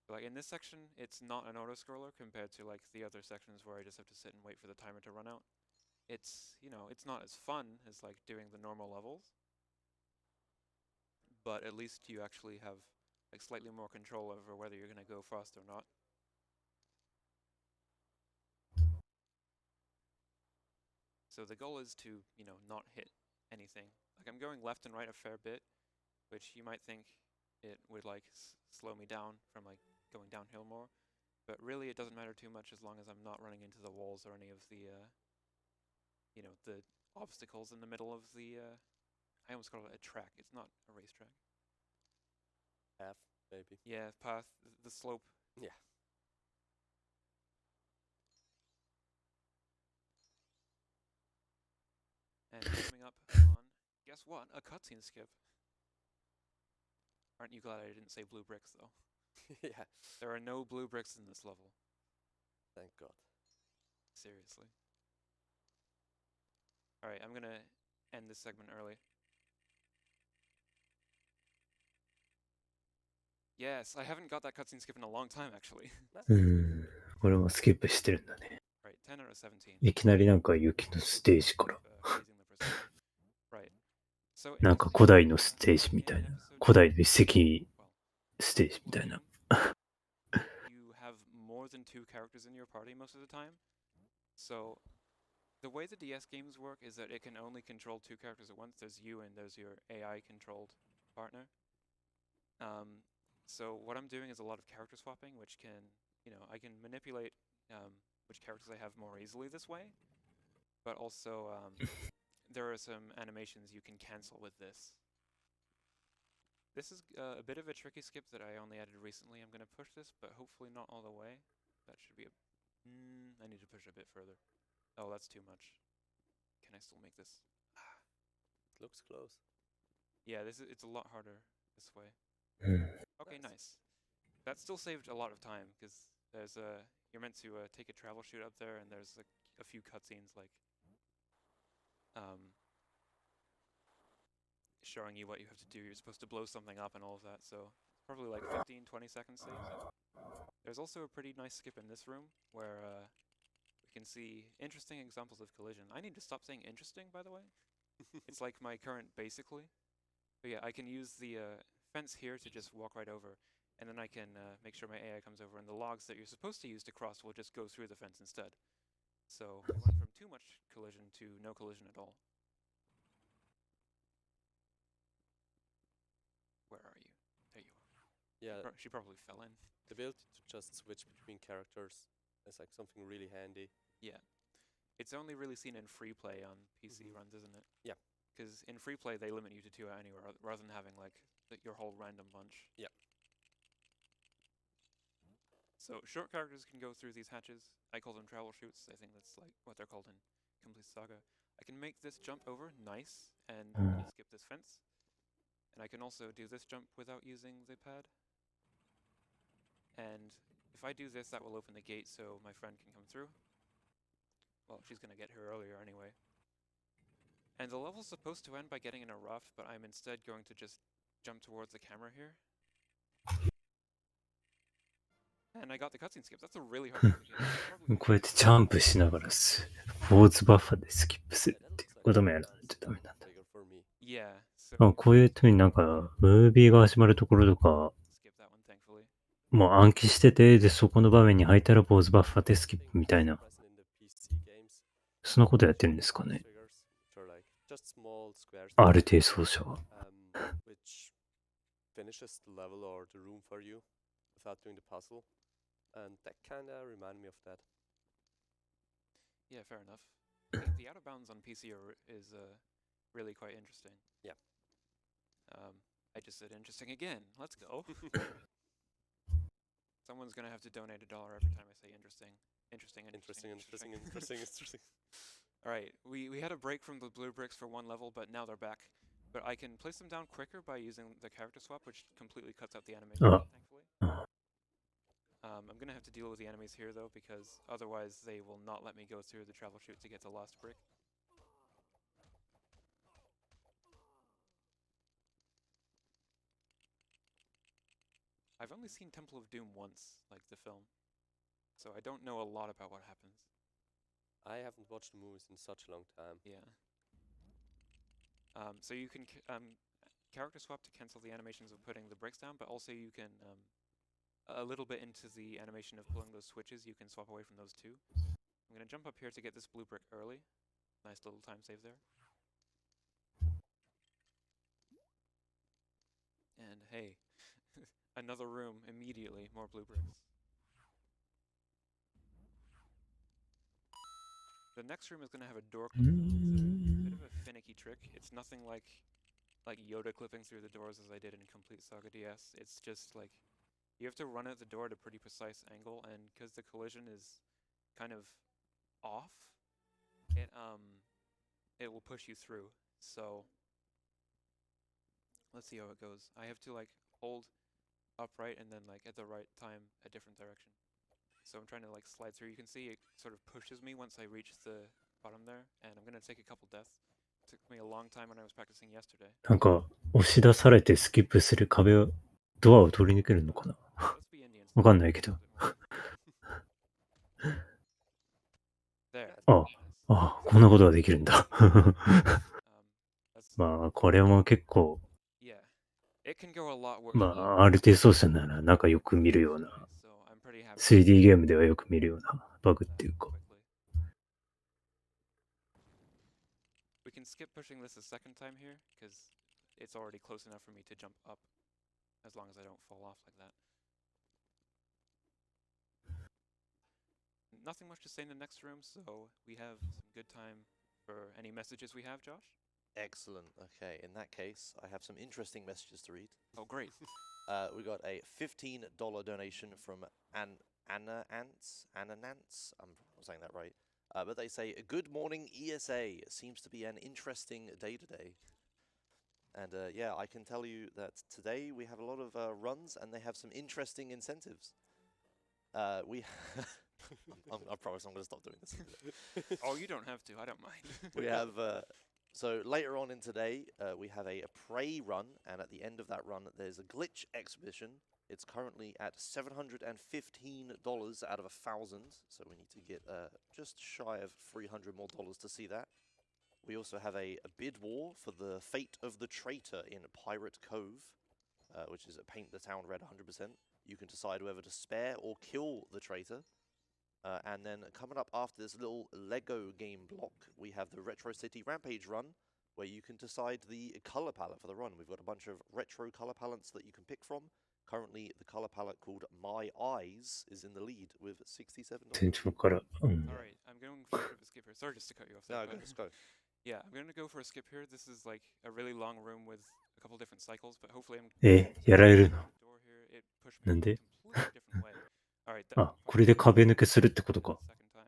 Like in this section, it's not an auto scroller compared to like the other sections where I just have to sit and wait for the timer to run out. It's, you know, it's not as fun as like doing the normal levels, but at least you actually have like slightly more control over whether you're gonna go fast or not. So the goal is to, you know, not hit anything. Like I'm going left and right a fair bit, which you might think it would like slow me down from like going downhill more, but really it doesn't matter too much as long as I'm not running into the walls or any of the, you know, the obstacles in the middle of the, I almost call it a track. It's not a racetrack. Path, maybe. Yeah, path, the slope. Yeah. coming up on, guess what? A cutscene skip. Aren't you glad I didn't say blue bricks, though? Yeah, There are no blue bricks in this level. thank God. Seriously. Alright, I'm gonna end this segment early. Yes, I haven't got that cutscene skip in a long time, actually. 俺もスキップしてるんだね。 Right, 10 out of 17. いきなりなんか雪のステージから、 Raising the percentage. Right. So なんか古代のステージみたいな、古代の遺跡ステージみたいな。 you have more than 2 characters in your party most of the time. So the way the DS games work is that it can only control 2 characters at once. There's you and there's your AI controlled partner. So what I'm doing is a lot of character swapping, which can, I can manipulate which characters I have more easily this way. But also there are some animations you can cancel with this. This is a bit of a tricky skip that I only added recently. I'm going to push this, but hopefully not all the way. That should be I need to push a bit further. Oh, that's too much. Can I still make this? It looks close. Yeah, it's a lot harder this way. うん Okay, nice. That still saved a lot of time, because there's you're meant to take a travel shoot up there, and there's a few cutscenes like showing you what you have to do. You're supposed to blow something up and all of that, so it's probably like 15-20 seconds saved. There's also a pretty nice skip in this room where we can see interesting examples of collision. I need to stop saying interesting, by the way. It's like my current basically. But yeah, I can use the fence here to just walk right over, and then I can make sure my AI comes over, and the logs that you're supposed to use to cross will just go through the fence instead. So we went from too much collision to no collision at all. Where are you? There you are. Yeah, She probably fell in. the ability to just switch between characters is like something really handy. Yeah. It's only really seen in free play on PC runs, isn't it? Yeah. Because in free play, they limit you to 2 anywhere, rather than having like your whole random bunch. Yeah. So short characters can go through these hatches. I call them travel chutes. I think that's like what they're called in Complete Saga. I can make this jump over nice and skip this fence. And I can also do this jump without using the pad. And if I do this, that will open the gate so my friend can come through. Well, she's going to get here earlier anyway. And the level's supposed to end by getting in a raft, but I'm instead going to just jump towards the camera here. And I got the cutscene skip. That's a really hard thing to get. こうやってジャンプしながらポーズバッファでスキップするっていうこともやらないとダメなんだ。 Trigger for me. Yeah, so まあこういう風になんかムービーが始まるところとか skip that one, thankfully. もう暗記してて、でそこの場面に入ったらポーズバッファでスキップみたいな、 Present in the PC games. そんなことやってるんですかね。 Triggers, which are like just small squares. RT 奏者は。 Which finishes the level or the room for you without doing the puzzle. And that kinda reminded me of that. Yeah, fair enough. The out of bounds on PC is really quite interesting. Yeah. I just said interesting again. Let's go. Someone's gonna have to donate $1 every time I say interesting. Interesting. All right, we had a break from the blue bricks for one level, but now they're back. But I can place them down quicker by using the character swap, which completely cuts out the animation, thankfully. I'm gonna have to deal with the enemies here though, because otherwise they will not let me go through the travel chute to get the last brick. I've only seen Temple of Doom once, like the film, so I don't know a lot about what happens. I haven't watched the movies in such a long time. Yeah. So you can character swap to cancel the animations of putting the bricks down, but also you can a little bit into the animation of pulling those switches, you can swap away from those too. I'm gonna jump up here to get this blue brick early. Nice little time save there. And hey, another room immediately, more blue bricks. The next room is gonna have a door clipping. It's a bit of a finicky trick. It's nothing like Yoda clipping through the doors as I did in Complete Saga DS. It's just like you have to run out the door at a pretty precise angle, and because the collision is kind of off, it will push you through. So let's see how it goes. I have to like hold upright and then like at the right time a different direction. So I'm trying to like slide through. You can see it sort of pushes me once I reach the bottom there, and I'm gonna take a couple deaths. It took me a long time when I was practicing yesterday. なんか、押し出されてスキップする壁を、ドアを通り抜けるのかな Let's be Indians. わかんないけど。 There. あ、あ、こんなことができるんだ。 That's, まあ、これも結構、 yeah. It can go a lot worse. まあ、RT 奏者ならなんかよく見るような、 So I'm pretty happy. 3D ゲームではよく見るようなバグっていうか。 Quickly. We can skip pushing this a second time here because it's already close enough for me to jump up as long as I don't fall off like that. Nothing much to say in the next room, so we have some good time for any messages we have, Josh. Excellent. Okay, in that case, I have some interesting messages to read. Oh, great. We got a $15 donation from Anna Ants. I'm saying that right. But they say, "Good morning, ESA. Seems to be an interesting day today." And yeah, I can tell you that today we have a lot of runs, and they have some interesting incentives. We, I promise I'm going to stop doing this. Oh, you don't have to. I don't mind. We have so later on in today, we have a prey run, and at the end of that run, there's a glitch exhibition. It's currently at $715 out of 1,000, so we need to get just shy of $300 more to see that. We also have a bid war for the fate of the traitor in Pirate Cove, which is paint the town red 100%. You can decide whether to spare or kill the traitor. And then coming up after this little Lego game block, we have the Retro City Rampage run, where you can decide the color palette for the run. We've got a bunch of retro color palettes that you can pick from. Currently, the color palette called My Eyes is in the lead with $67. 全然わからん。うん。 All right, I'm going for a bit of a skip here. Sorry just to cut you off there. No, but- let's go. Yeah, I'm going to go for a skip here. This is like a really long room with a couple different cycles, but hopefully I'm... やられるの door here, it pushed me なんで a completely different way. All right, あ、これで壁抜けするってことか。 second time.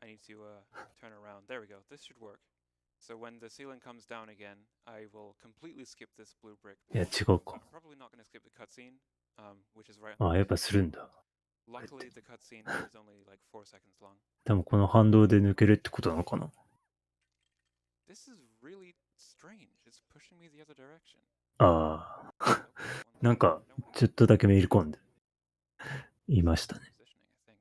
I need to turn around. There we go. This should work. So when the ceiling comes down again, I will completely skip this blue brick. いや、違うか。 I'm probably not going to skip the cutscene, which is right. あ、やっぱするんだ。 Luckily, the cutscene is only like 4 seconds long. 多分この反動で抜けるってことなのかな。 This is really strange. It's pushing me the other direction. ああ、 Okay, one なんか、ちょっとだけめり込んでいましたね。 positioning, I think.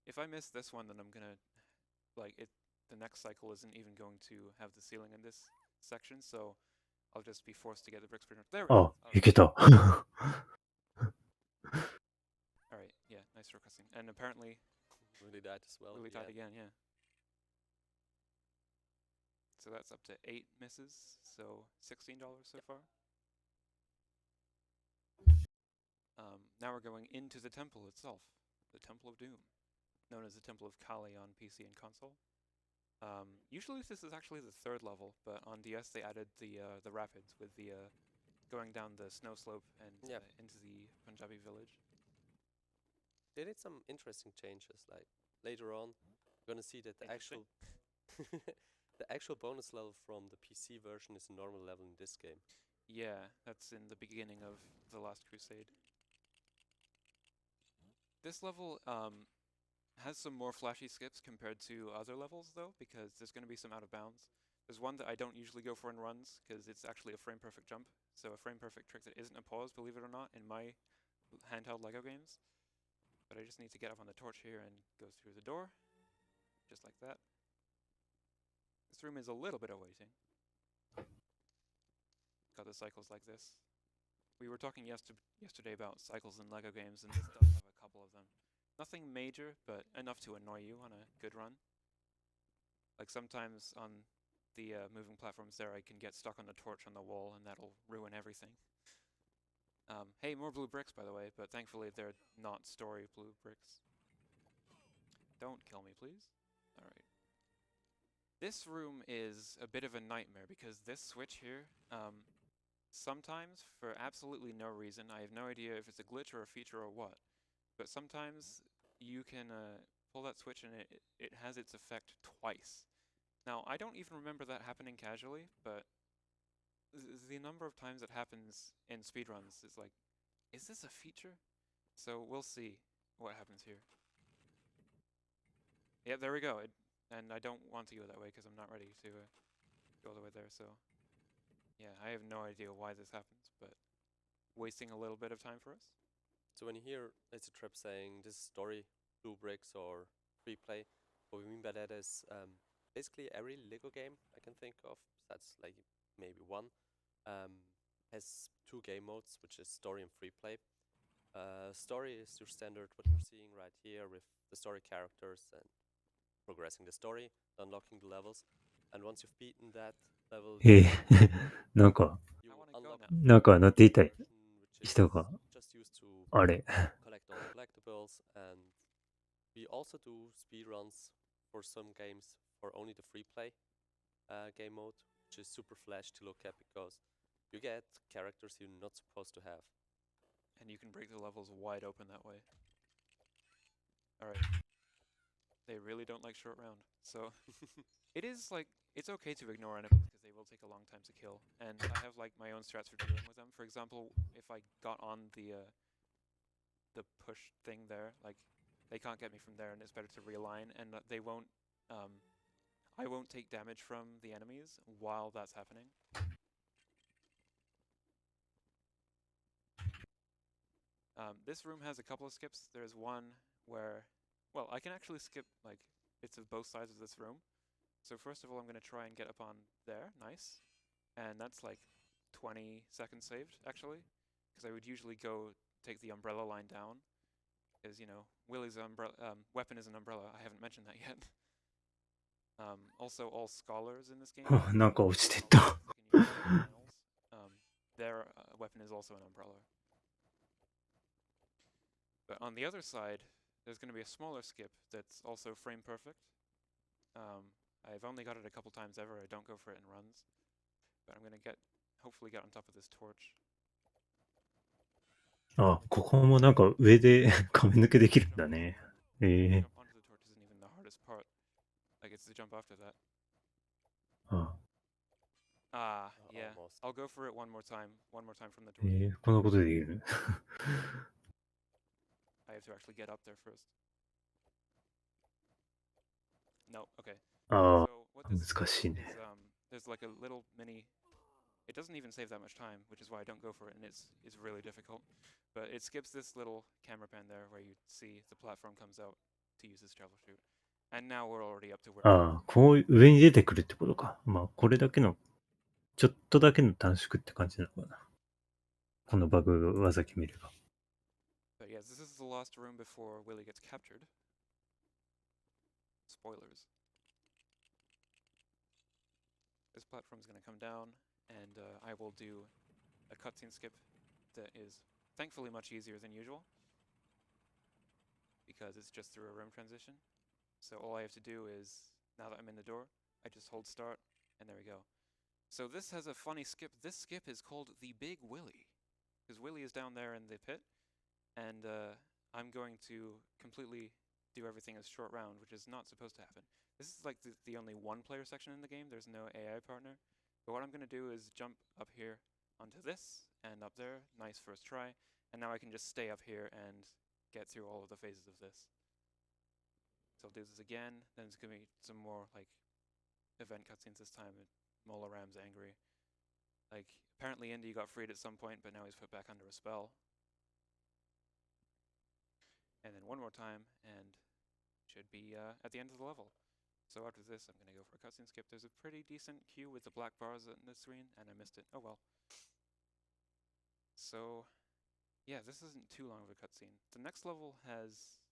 If I miss this one, then I'm gonna like it. The next cycle isn't even going to have the ceiling in this section, so I'll just be forced to get the bricks for There we あ go. いけた。 All right, yeah, nice focusing. And apparently, Really died as well. Lily yeah. died again, yeah. So that's up to 8 misses, so $16 so far. Now we're going into the temple itself, the Temple of Doom, known as the Temple of Kali on PC and console. Usually this is actually the 3rd level, but on DS they added the rapids with the going down the snow slope and Yep. Into the Punjabi village. They did some interesting changes. Like later on, you're gonna see that the actual the actual bonus level from the PC version is a normal level in this game. Yeah, that's in the beginning of The Last Crusade. This level has some more flashy skips compared to other levels, though, because there's going to be some out of bounds. There's one that I don't usually go for in runs, because it's actually a frame-perfect jump. So a frame-perfect trick that isn't a pause, believe it or not, in my handheld LEGO games. But I just need to get up on the torch here and go through the door, just like that. This room is a little bit awaiting. Got the cycles like this. We were talking yesterday about cycles in LEGO games, and this does have a couple of them. Nothing major, but enough to annoy you on a good run. Like sometimes on the moving platforms there, I can get stuck on the torch on the wall, and that'll ruin everything. Hey, more blue bricks, by the way, but thankfully they're not story blue bricks. Don't kill me, please. Alright. This room is a bit of a nightmare, because this switch here, sometimes, for absolutely no reason, I have no idea if it's a glitch or a feature or what, but sometimes you can pull that switch and it has its effect twice. Now, I don't even remember that happening casually, but the number of times it happens in speedruns is like, is this a feature? So we'll see what happens here. Yeah, there we go. And I don't want to go that way because I'm not ready to go all the way there, so... Yeah, I have no idea why this happens, but wasting a little bit of time for us. So when you hear ESATrip saying this is story, 2 bricks or free play, what we mean by that is basically every Lego game I can think of, that's like maybe one, has 2 game modes, which is story and free play. Story is your standard, what you're seeing right here with the story characters and progressing the story, unlocking the levels, and once you've beaten that level, なんか、 you I wanna unlock go now. なんか乗っていたい version which is 人が、 just used to あれ。 collect all the collectibles, and we also do speedruns for some games for only the free play game mode, which is super flash to look at because you get characters you're not supposed to have. And you can break the levels wide open that way. Alright. They really don't like short round. So it is like, it's okay to ignore enemies because they will take a long time to kill. And I have like my own strats for dealing with them. For example, if I got on the push thing there, like they can't get me from there and it's better to realign and they won't, I won't take damage from the enemies while that's happening. This room has a couple of skips. There's one where, well, I can actually skip like bits of both sides of this room. So first of all, I'm going to try and get up on there. Nice. And that's like 20 seconds saved, actually. Because I would usually go take the umbrella line down. Because, you know, Willie's weapon is an umbrella. I haven't mentioned that yet. Also, all scholars in this game, なんか落ちてった。 their weapon is also an umbrella. But on the other side, there's going to be a smaller skip that's also frame perfect. I've only got it a couple times ever. I don't go for it in runs. But I'm going to hopefully get on top of this torch. あ、ここもなんか上で髪抜けできるんだね。Jump onto the torch isn't even the hardest part. Like, it's the jump after that. あ、 Yeah. Almost. I'll go for it one more time from the torch. こんなことできる。 I have to actually get up there first. No, okay. あ So what this 難しいね。 is, there's like a little mini... It doesn't even save that much time, which is why I don't go for it, and it's really difficult. But it skips this little camera pan there where you see the platform comes out to use this troubleshoot. And now we're already up to where... ああ、こう上に出てくるってことか。まあ、これだけの、ちょっとだけの短縮って感じなのかな。このバグ技決めれば。But yeah, this is the last room before Willie gets captured. Spoilers. This platform's going to come down, and I will do a cutscene skip that is thankfully much easier than usual, because it's just through a room transition. So all I have to do is, now that I'm in the door, I just hold start, and there we go. So this has a funny skip. This skip is called the Big Willie, because Willie is down there in the pit, and I'm going to completely do everything as short round, which is not supposed to happen. This is like the only one-player section in the game. There's no AI partner. But what I'm going to do is jump up here onto this, and up there. Nice first try. And now I can just stay up here and get through all of the phases of this. So I'll do this again. Then there's going to be some more like event cutscenes this time. Mola Ram's angry. Like, apparently Indy got freed at some point, but now he's put back under a spell. And then one more time, and should be at the end of the level. So after this, I'm going to go for a cutscene skip. There's a pretty decent queue with the black bars on the screen, and I missed it. Oh well. So, yeah, this isn't too long of a cutscene. The next level has...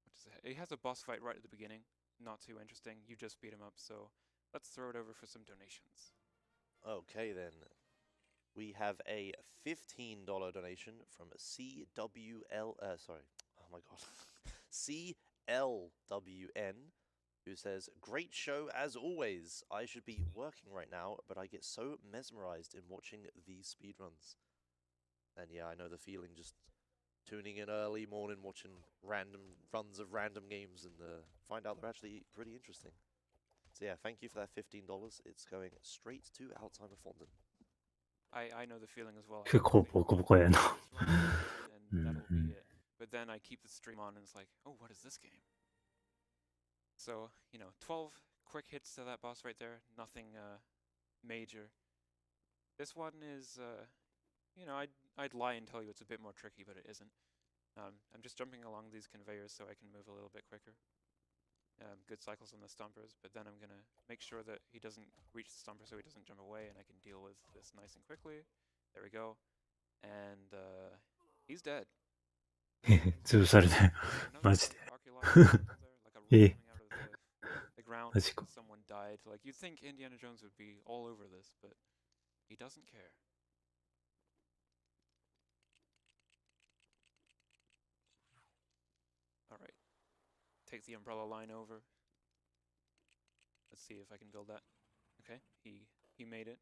What does it have? It has a boss fight right at the beginning. Not too interesting. You just beat him up, so let's throw it over for some donations. Okay, then. We have a $15 donation from CWL, sorry, oh my god, CLWN, who says, "Great show as always. I should be working right now, but I get so mesmerized in watching these speedruns." And yeah, I know the feeling, just tuning in early morning, watching random runs of random games, and find out they're actually pretty interesting. So yeah, thank you for that $15. It's going straight to Alzheimer Fondant. I know the feeling as well. I 結構 think ボコボコやな。 this run, and that'll be Mhm. it. But then I keep the stream on, and it's like, oh, what is this game? So, 12 quick hits to that boss right there. Nothing major. This one is, I'd lie and tell you it's a bit more tricky, but it isn't. I'm just jumping along these conveyors so I can move a little bit quicker. Good cycles on the stompers, but then I'm gonna make sure that he doesn't reach the stomper so he doesn't jump away, and I can deal with this nice and quickly. There we go. And he's dead. 潰されたよ。 Another マジで。 archaeological puzzle there, like a root Eh. coming out of the ground. マジか。 Someone died. Like, you'd think Indiana Jones would be all over this, but he doesn't care. Alright. Take the umbrella line over. Let's see if I can build that. Okay, he made it.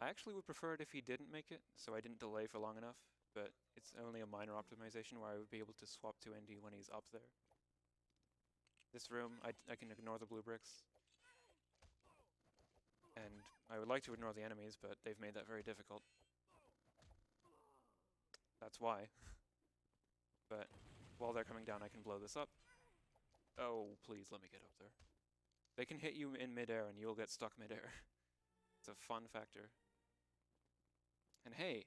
I actually would prefer it if he didn't make it, so I didn't delay for long enough, but it's only a minor optimization where I would be able to swap to Indy when he's up there. This room, I can ignore the blue bricks. And I would like to ignore the enemies, but they've made that very difficult. That's why. But while they're coming down, I can blow this up. Oh, please let me get up there. They can hit you in midair and you'll get stuck midair. It's a fun factor. And hey,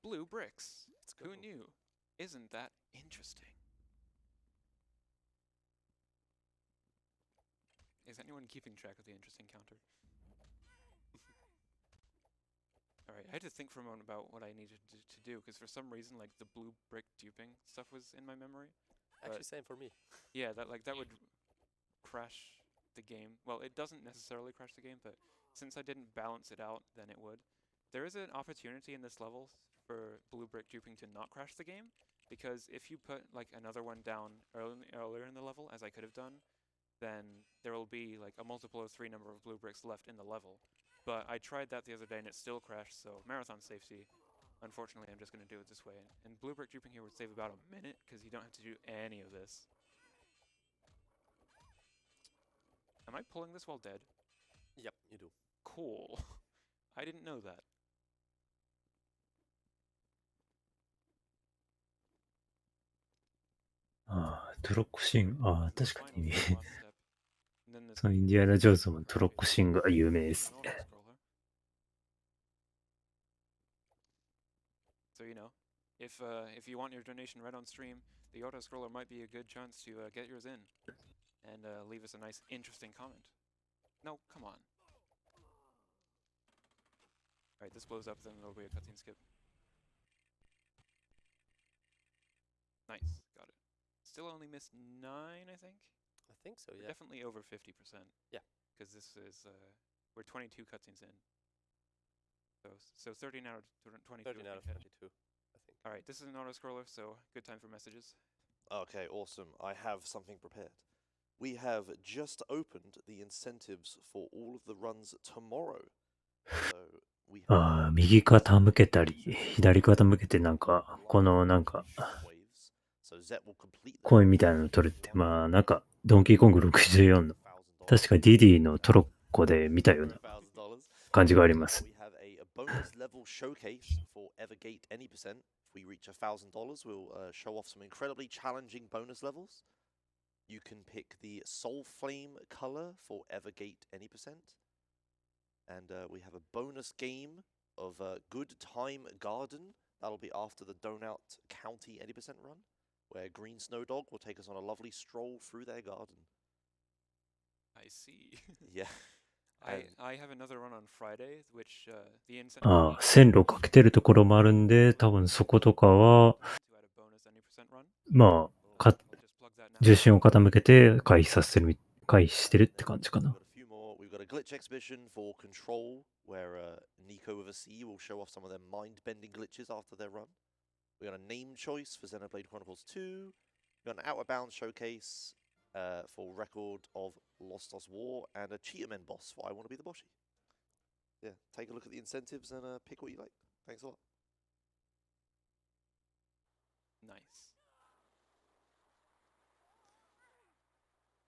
blue bricks. Who knew? Isn't that interesting? Is anyone keeping track of the interesting counter? Alright, I had to think for a moment about what I needed to do, because for some reason, like, the blue brick duping stuff was in my memory. Actually, same for me. Yeah, that would crash the game. Well, it doesn't necessarily crash the game, but since I didn't balance it out, then it would. There is an opportunity in this level for blue brick duping to not crash the game, because if you put like another one down earlier in the level, as I could have done, then there will be like a multiple of 3 number of blue bricks left in the level. But I tried that the other day and it still crashed, so marathon safety. Unfortunately, I'm just going to do it this way. And blue brick duping here would save about a minute, because you don't have to do any of this. Am I pulling this while dead? Yep, you do. Cool. I didn't know that.トロッコシーン。確かに。 Final last step. And then this そのインディアナ・ジョーンズもトロッコシーンが有名ですね。 auto-scroller. So if you want your donation right on stream, the auto-scroller might be a good chance to get yours in and leave us a nice, interesting comment. No, come on. Alright, this blows up, then there'll be a cutscene skip. Nice, got it. Still only missed 9, I think? I think so, We're yeah. definitely over 50%. Yeah. Because this is, we're 22 cutscenes in. So 13 out of 22. 13 out of 22, I think. Alright, this is an auto-scroller, so good time for messages. Okay, awesome. I have something prepared. We have just opened the incentives for all of the runs tomorrow. So we have 右肩向けたり、左肩向けてなんか、このなんか、 waves. So Zet will complete コインみたいなの取るって、まあなんか、ドンキーコング64の、確かディディのトロッコで見たような感じがあります。 We have a bonus level showcase for Evergate any percent. If we reach $1,000, we'll show off some incredibly challenging bonus levels. You can pick the Soul Flame color for Evergate any percent. And we have a bonus game of Good Time Garden. That'll be after the Donut County any percent run, where Green Snow Dog will take us on a lovely stroll through their garden. I see. Yeah. I have another run on Friday, which the incentive 線路かけてるところもあるんで、多分そことかは、 to add a bonus any percent run. まあ、 I'll just plug that now. 重心を傾けて回避してるって感じか We've な。 got a few more. We've got a glitch exhibition for Control, where Nico with a C will show off some of their mind-bending glitches after their run. We got a name choice for Xenoblade Chronicles 2. We got an Outward Bound showcase for Record of Lost Us War, and a Cheetahman boss for I Want to Be the Boshi. Yeah, take a look at the incentives and pick what you like. Thanks a lot.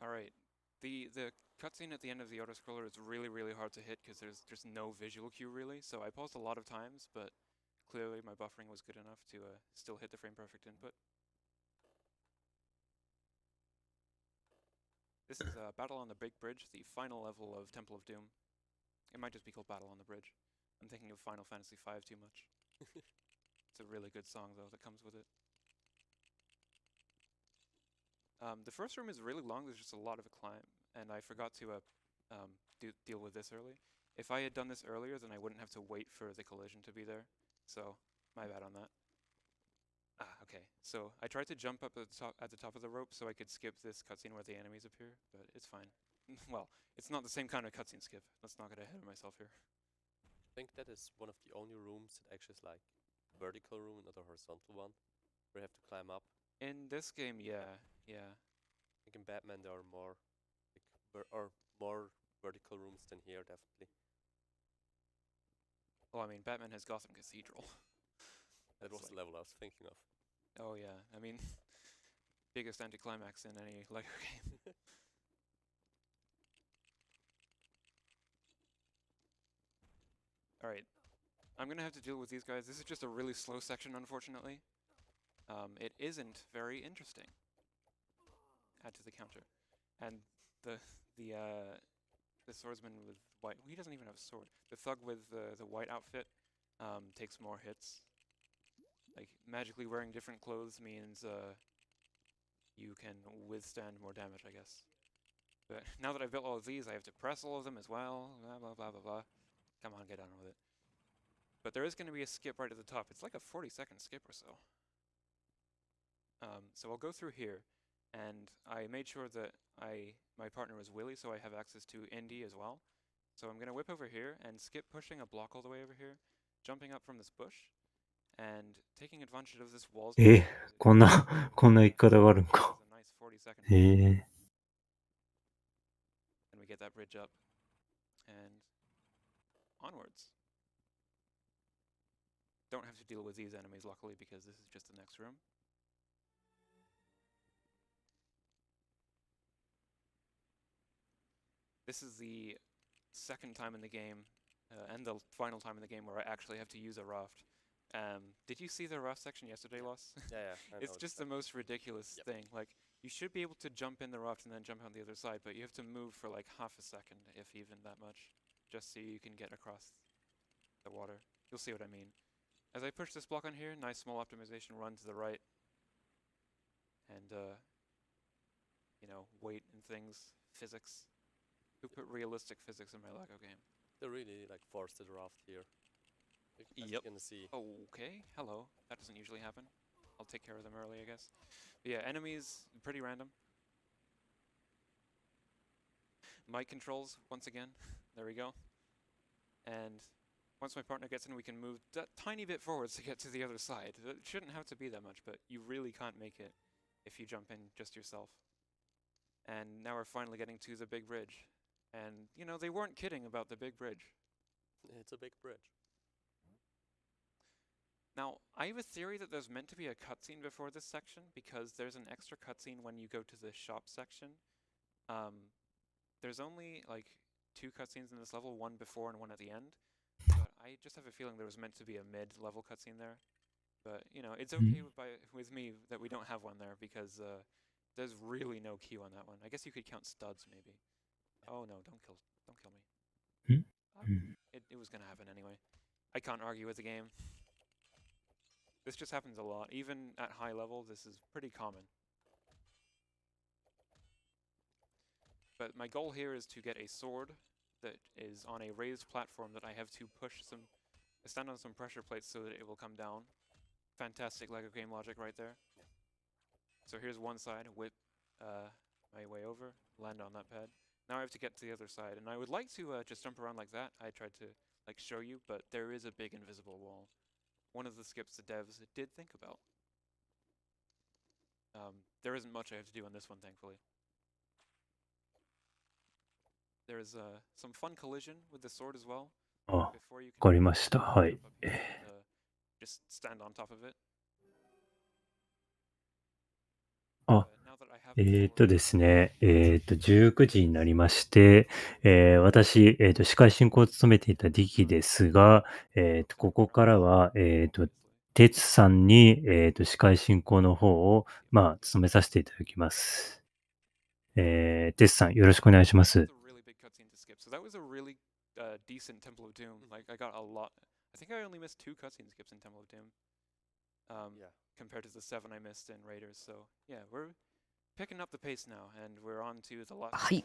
All right. The cutscene at the end of the autoscroller is really hard to hit because there's just no visual cue really. So I paused a lot of times, but clearly my buffering was good enough to still hit the frame perfect input. This is Battle on the Big Bridge, the final level of Temple of Doom. It might just be called Battle on the Bridge. I'm thinking of Final Fantasy V too much. It's a really good song though that comes with it. The first room is really long, there's just a lot of a climb, and I forgot to deal with this early. If I had done this earlier, then I wouldn't have to wait for the collision to be there, so my bad on that. Okay, so I tried to jump up at the top of the rope so I could skip this cutscene where the enemies appear, but it's fine. Well, it's not the same kind of cutscene skip, let's not get ahead of myself here. I think that is one of the only rooms that actually is like a vertical room, not a horizontal one, where you have to climb up. In this game, yeah. I think in Batman there are more, more vertical rooms than here, definitely. Well, I mean, Batman has Gotham Cathedral. That was the level I was thinking of. Oh yeah, I mean, biggest anticlimax in any Lego game. Alright, I'm gonna have to deal with these guys. This is just a really slow section, unfortunately. It isn't very interesting. Add to the counter. And the swordsman with white, he doesn't even have a sword. The thug with the white outfit takes more hits. Like, magically wearing different clothes means you can withstand more damage, I guess. But now that I've built all of these, I have to press all of them as well, blah blah blah blah blah. Come on, get on with it. But there is going to be a skip right at the top. It's like a 40-second skip or so. So I'll go through here, and I made sure that my partner was Willy, so I have access to Indy as well. So I'm going to whip over here and skip pushing a block all the way over here, jumping up from this bush, and taking advantage of this wall's こんな言い方があるんか。 a nice 40-second へえ。 and we get that bridge up, and onwards. Don't have to deal with these enemies, luckily, because this is just the next room. This is the second time in the game, and the final time in the game where I actually have to use a raft. Did you see the raft section yesterday, Loss? Yeah. It's just the most ridiculous thing. Like, you should be able to jump in the raft and then jump on the other side, but you have to move for like half a second, if even that much, just so you can get across the water. You'll see what I mean. As I push this block on here, nice small optimization run to the right. And, you know, weight and things, physics. Who put realistic physics in my Lego game? They really like forced the raft here. As Yep. you're gonna see. Okay, hello. That doesn't usually happen. I'll take care of them early, I guess. But yeah, enemies, pretty random. Mic controls, once again. There we go. And once my partner gets in, we can move a tiny bit forwards to get to the other side. It shouldn't have to be that much, but you really can't make it if you jump in just yourself. And now we're finally getting to the big bridge. And, you know, they weren't kidding about the big bridge. It's a big bridge. Now, I have a theory that there's meant to be a cutscene before this section, because there's an extra cutscene when you go to the shop section. There's only, like, 2 cutscenes in this level, one before and one at the end. But I just have a feeling there was meant to be a mid-level cutscene there. But, you know, it's okay with me that we don't have one there, because there's really no queue on that one. I guess you could count studs, maybe. Oh no, don't kill me. It was gonna happen anyway. I can't argue with the game. This just happens a lot. Even at high level, this is pretty common. But my goal here is to get a sword that is on a raised platform that I have to stand on some pressure plates so that it will come down. Fantastic Lego game logic right there. So here's one side, whip my way over, land on that pad. Now I have to get to the other side, and I would like to just jump around like that. I tried to like show you, but there is a big invisible wall. One of the skips the devs did think about. There isn't much I have to do on this one, thankfully. There is some fun collision with the sword as well. あ、 Before you わか can りました。はい。 jump up and, just stand on top of it. Ah. Now that I have ですね、19時になりまして、私、司会進行を務めていたディキですが、ここからは、テツさんに、司会進行の方を、務めさせていただきます。テツさん、よろしくお願いしま That す。 was a really big cutscene to skip. So that was a really decent Temple of Doom. Like I got a lot. I think I only missed 2 cutscene skips in Temple of Doom. Yeah. Compared to the 7 I missed in Raiders. So yeah, we're picking up the pace now, and we're on to the last はい crusade.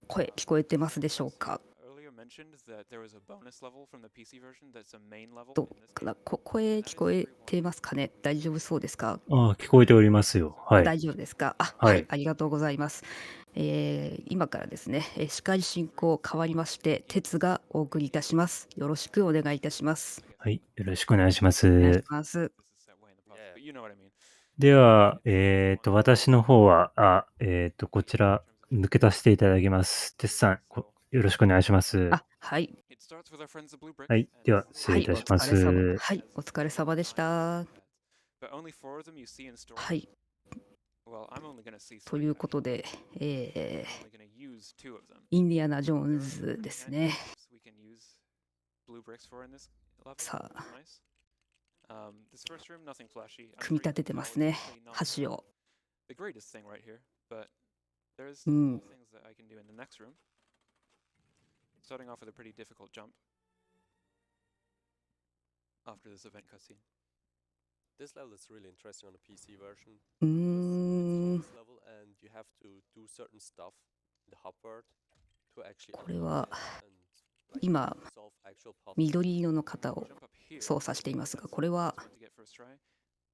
声聞こえてますでしょうか Earlier mentioned that there was a bonus level from the PC version that's a main level ど in this うか game. な声聞こえてますかね大丈夫そうですか聞こえておりますよ。はい。大丈夫ですかははいい、ありがとうございます。今からですね、司会進行変わりまして、鉄がお送りいたします。よろしくお願いいたします。はい。よろしくお願いしまお願いしす。ます。 This is set way in the past, Yeah. but you know what I mean. では、私の方は、こちら、抜け出していただきます。テツさん、よろしくお願いします。あ、はい。 It starts with our friends the Blue Bricks. はい。では、失はい、お礼いたしま疲れ様。す。はい、お疲れ様でした。 But only 4 of them you see in story. はい、 Well, I'm only gonna see と 3. いうことで、 I'm only gonna use 2 of them. インディアナ・ジョー There ン are ズ pretty です handy ね。 chips we can use blue bricks for in this level. さあ、 Nice. This first room, nothing flashy. I'm 組み sure 立 you て can て tell ま it's すね。 definitely not 橋を。 the greatest thing right here, but there's う some ん。 things that I can do in the next room. Starting off with a pretty difficult jump after this event cutscene. This level is really interesting on the PC version. うー It's ん。 this level, and you have to do certain stuff in the hub world to actually これは unlock it and like 今 solve actual puzzles. 緑色の型を Jump up here. 操作していますが、 That's これ the は first one to get first try.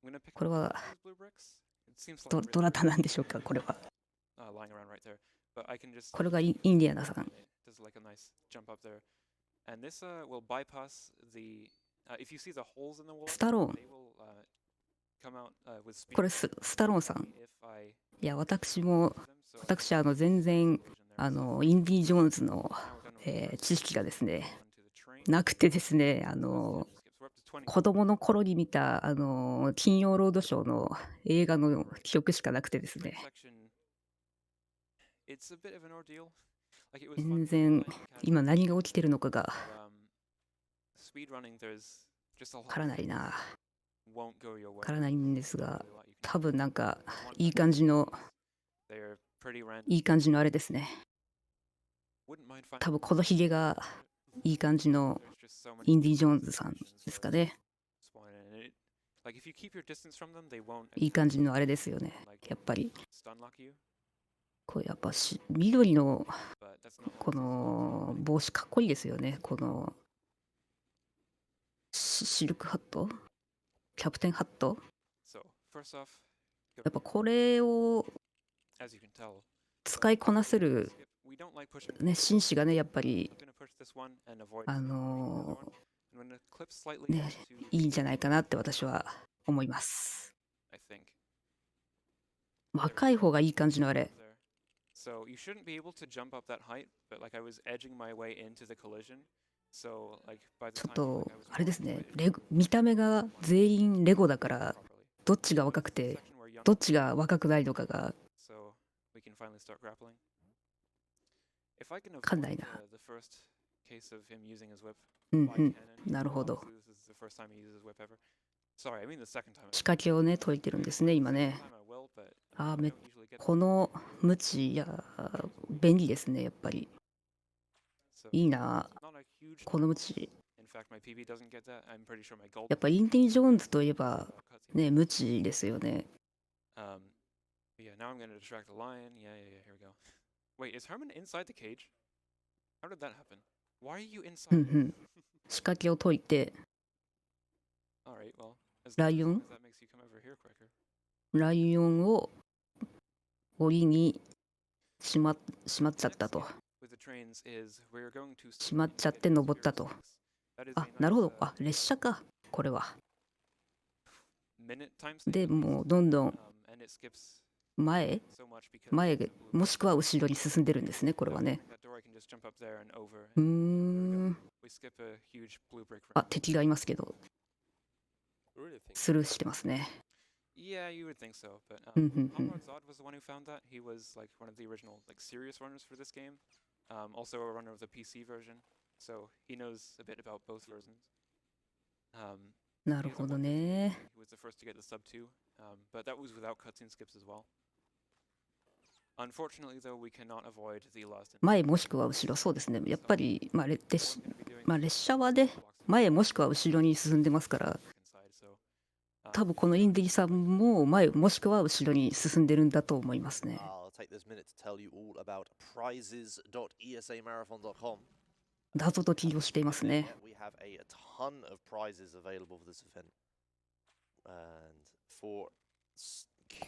I'm gonna pick これ up は those blue bricks. It seems ど like ど really なたなんでしょうかこれは。 lying around right there. But I can just これがインディアナさん。 It does like a nice jump up there. And this will bypass the if you see the holes in the wall, スタローン。 they will come out with speed. これスタローンさん。 If I いや、私も、 them, so I 私、 can 全然、 collision there. インディ・ジョーンズの、 Now we're done with the 知識がですね、 onto the train. なくてですね、 That's the skips. We're up to 20. 子供の頃に見た、金曜ロードショーの映画の記憶しかなくてです Train ね、 section. It's a bit of an ordeal. Like it was 全 fun 然 playing Cat 今何が起きてるのかが but, speed running, there's just a わ lot から of ない things な。 that won't go your わ way. からないんです Not が、 really a lot you can 多分なんか do. One いい感じの、 they're pretty random. いい感じのあれですね。 Wouldn't mind finding 多分このひげがいい感じの there's just so many インディ・ジョーンズさんですかね。 spawn in. It, like if you keep your distance from them, they won't いい感じのあれですよね。 like やっぱり、 stun lock you. こうやっぱ緑の But that's not この帽子かっこいいですよね。このシルクハットキャプテンハット so. First off, やっぱこれを as you can tell, 使いこなせる、 we don't like pushing. ね、紳士がね、やっぱり I'm gonna push this one and avoid あ the other の one. I'm gonna clip slightly ね、 to いいんじゃないかなって私は思います。 I think. 若い方がいい感じのあれ。 There. So you shouldn't be able to jump up that height, but like I was edging my way into the collision. So like by the ちょっ time と like, I was あれですね falling, it 見た目が全員レゴだか didn't ら properly. どっちが若くて Section where young どっちが若くないのかが so we can finally start grappling. If I can avoid かんないな。 the first case of him using his whip うん by うん cannon, なるほど。 obviously this is the first time he uses his whip ever. Sorry, I mean the second time. 仕掛けをね解いてるんですね今 Second ね。 time I will, but あ I ーめ don't usually get このムチや便利ですねやっぱり。 so いいな not a huge このムチ。 In fact, my PB doesn't get that. I'm pretty sure my gold やっぱインディ・ジョーンズといえば cutscene. ねムチですよね。 But yeah, now I'm gonna distract the lion. Yeah, here we go. Wait, is Herman inside the cage? How did that happen? Why are you うん inside? うん。仕掛けを解いて Alright, well, as long as Lion? that makes you come over here quicker. ライオンを檻にしまっちゃったと。 With the trains is we're going to しまっちゃって登ったと。 That is あ a なるほど。 nice, あ列車かこれは。 minute time save. でもうどんどん And it skips 前 so much because 前 it's a blue もしくは後ろに進んでるんですねこれはね。 That door I can just jump up there and over. うーん。 We skip a huge blue brick あ room. 敵がいますけど Really think スルーしてますね。 Yeah, Yeah, you would think so, but うんうんうん Hamad Zod was the one who found that. He was like one of the original like serious runners for this game. Also a runner of the PC version, so he knows a bit about both versions. Um, なる he was ほ at ど one point ね。 he was the first to get the sub 2, but that was without cutscene skips as well. Unfortunately, though, we cannot avoid the last. 前もしくは後ろ、そうですね。やっぱり、列車はね、前もしくは後ろに進んでますから、多分このインディさんも前もしくは後ろに進んでるんだと思いますね。 I'll take this minute to tell you all about prizes.esamarathon.com. 謎解きをしていますね。 We have a ton of prizes available for this event. And for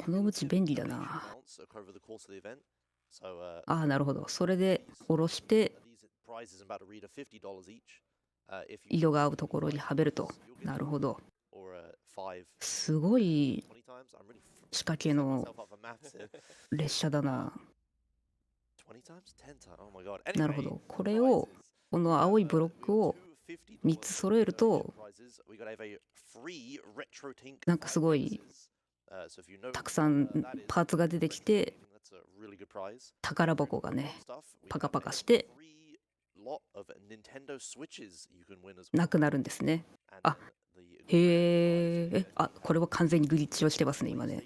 このうち便利だな。 amounts over the course of the event. So ああ、なるほど。それで下ろして、 these prizes about a reader $50 each. If you 色が合うところにはめると。なるほど。 or 5すごい 20 times. I'm really 仕掛け setting の myself up for maths here. 列車だな。 20 times? 10 times. Oh my god. なるほ Anyway, ど。これを、この青いブロックを3つ揃えると、なんかすごいたくさんパーツが出てきて、宝箱がね、パカパカしてなくなるんですね。あ、へえ、あ、これは完全にグリッチをしてますね、今ね。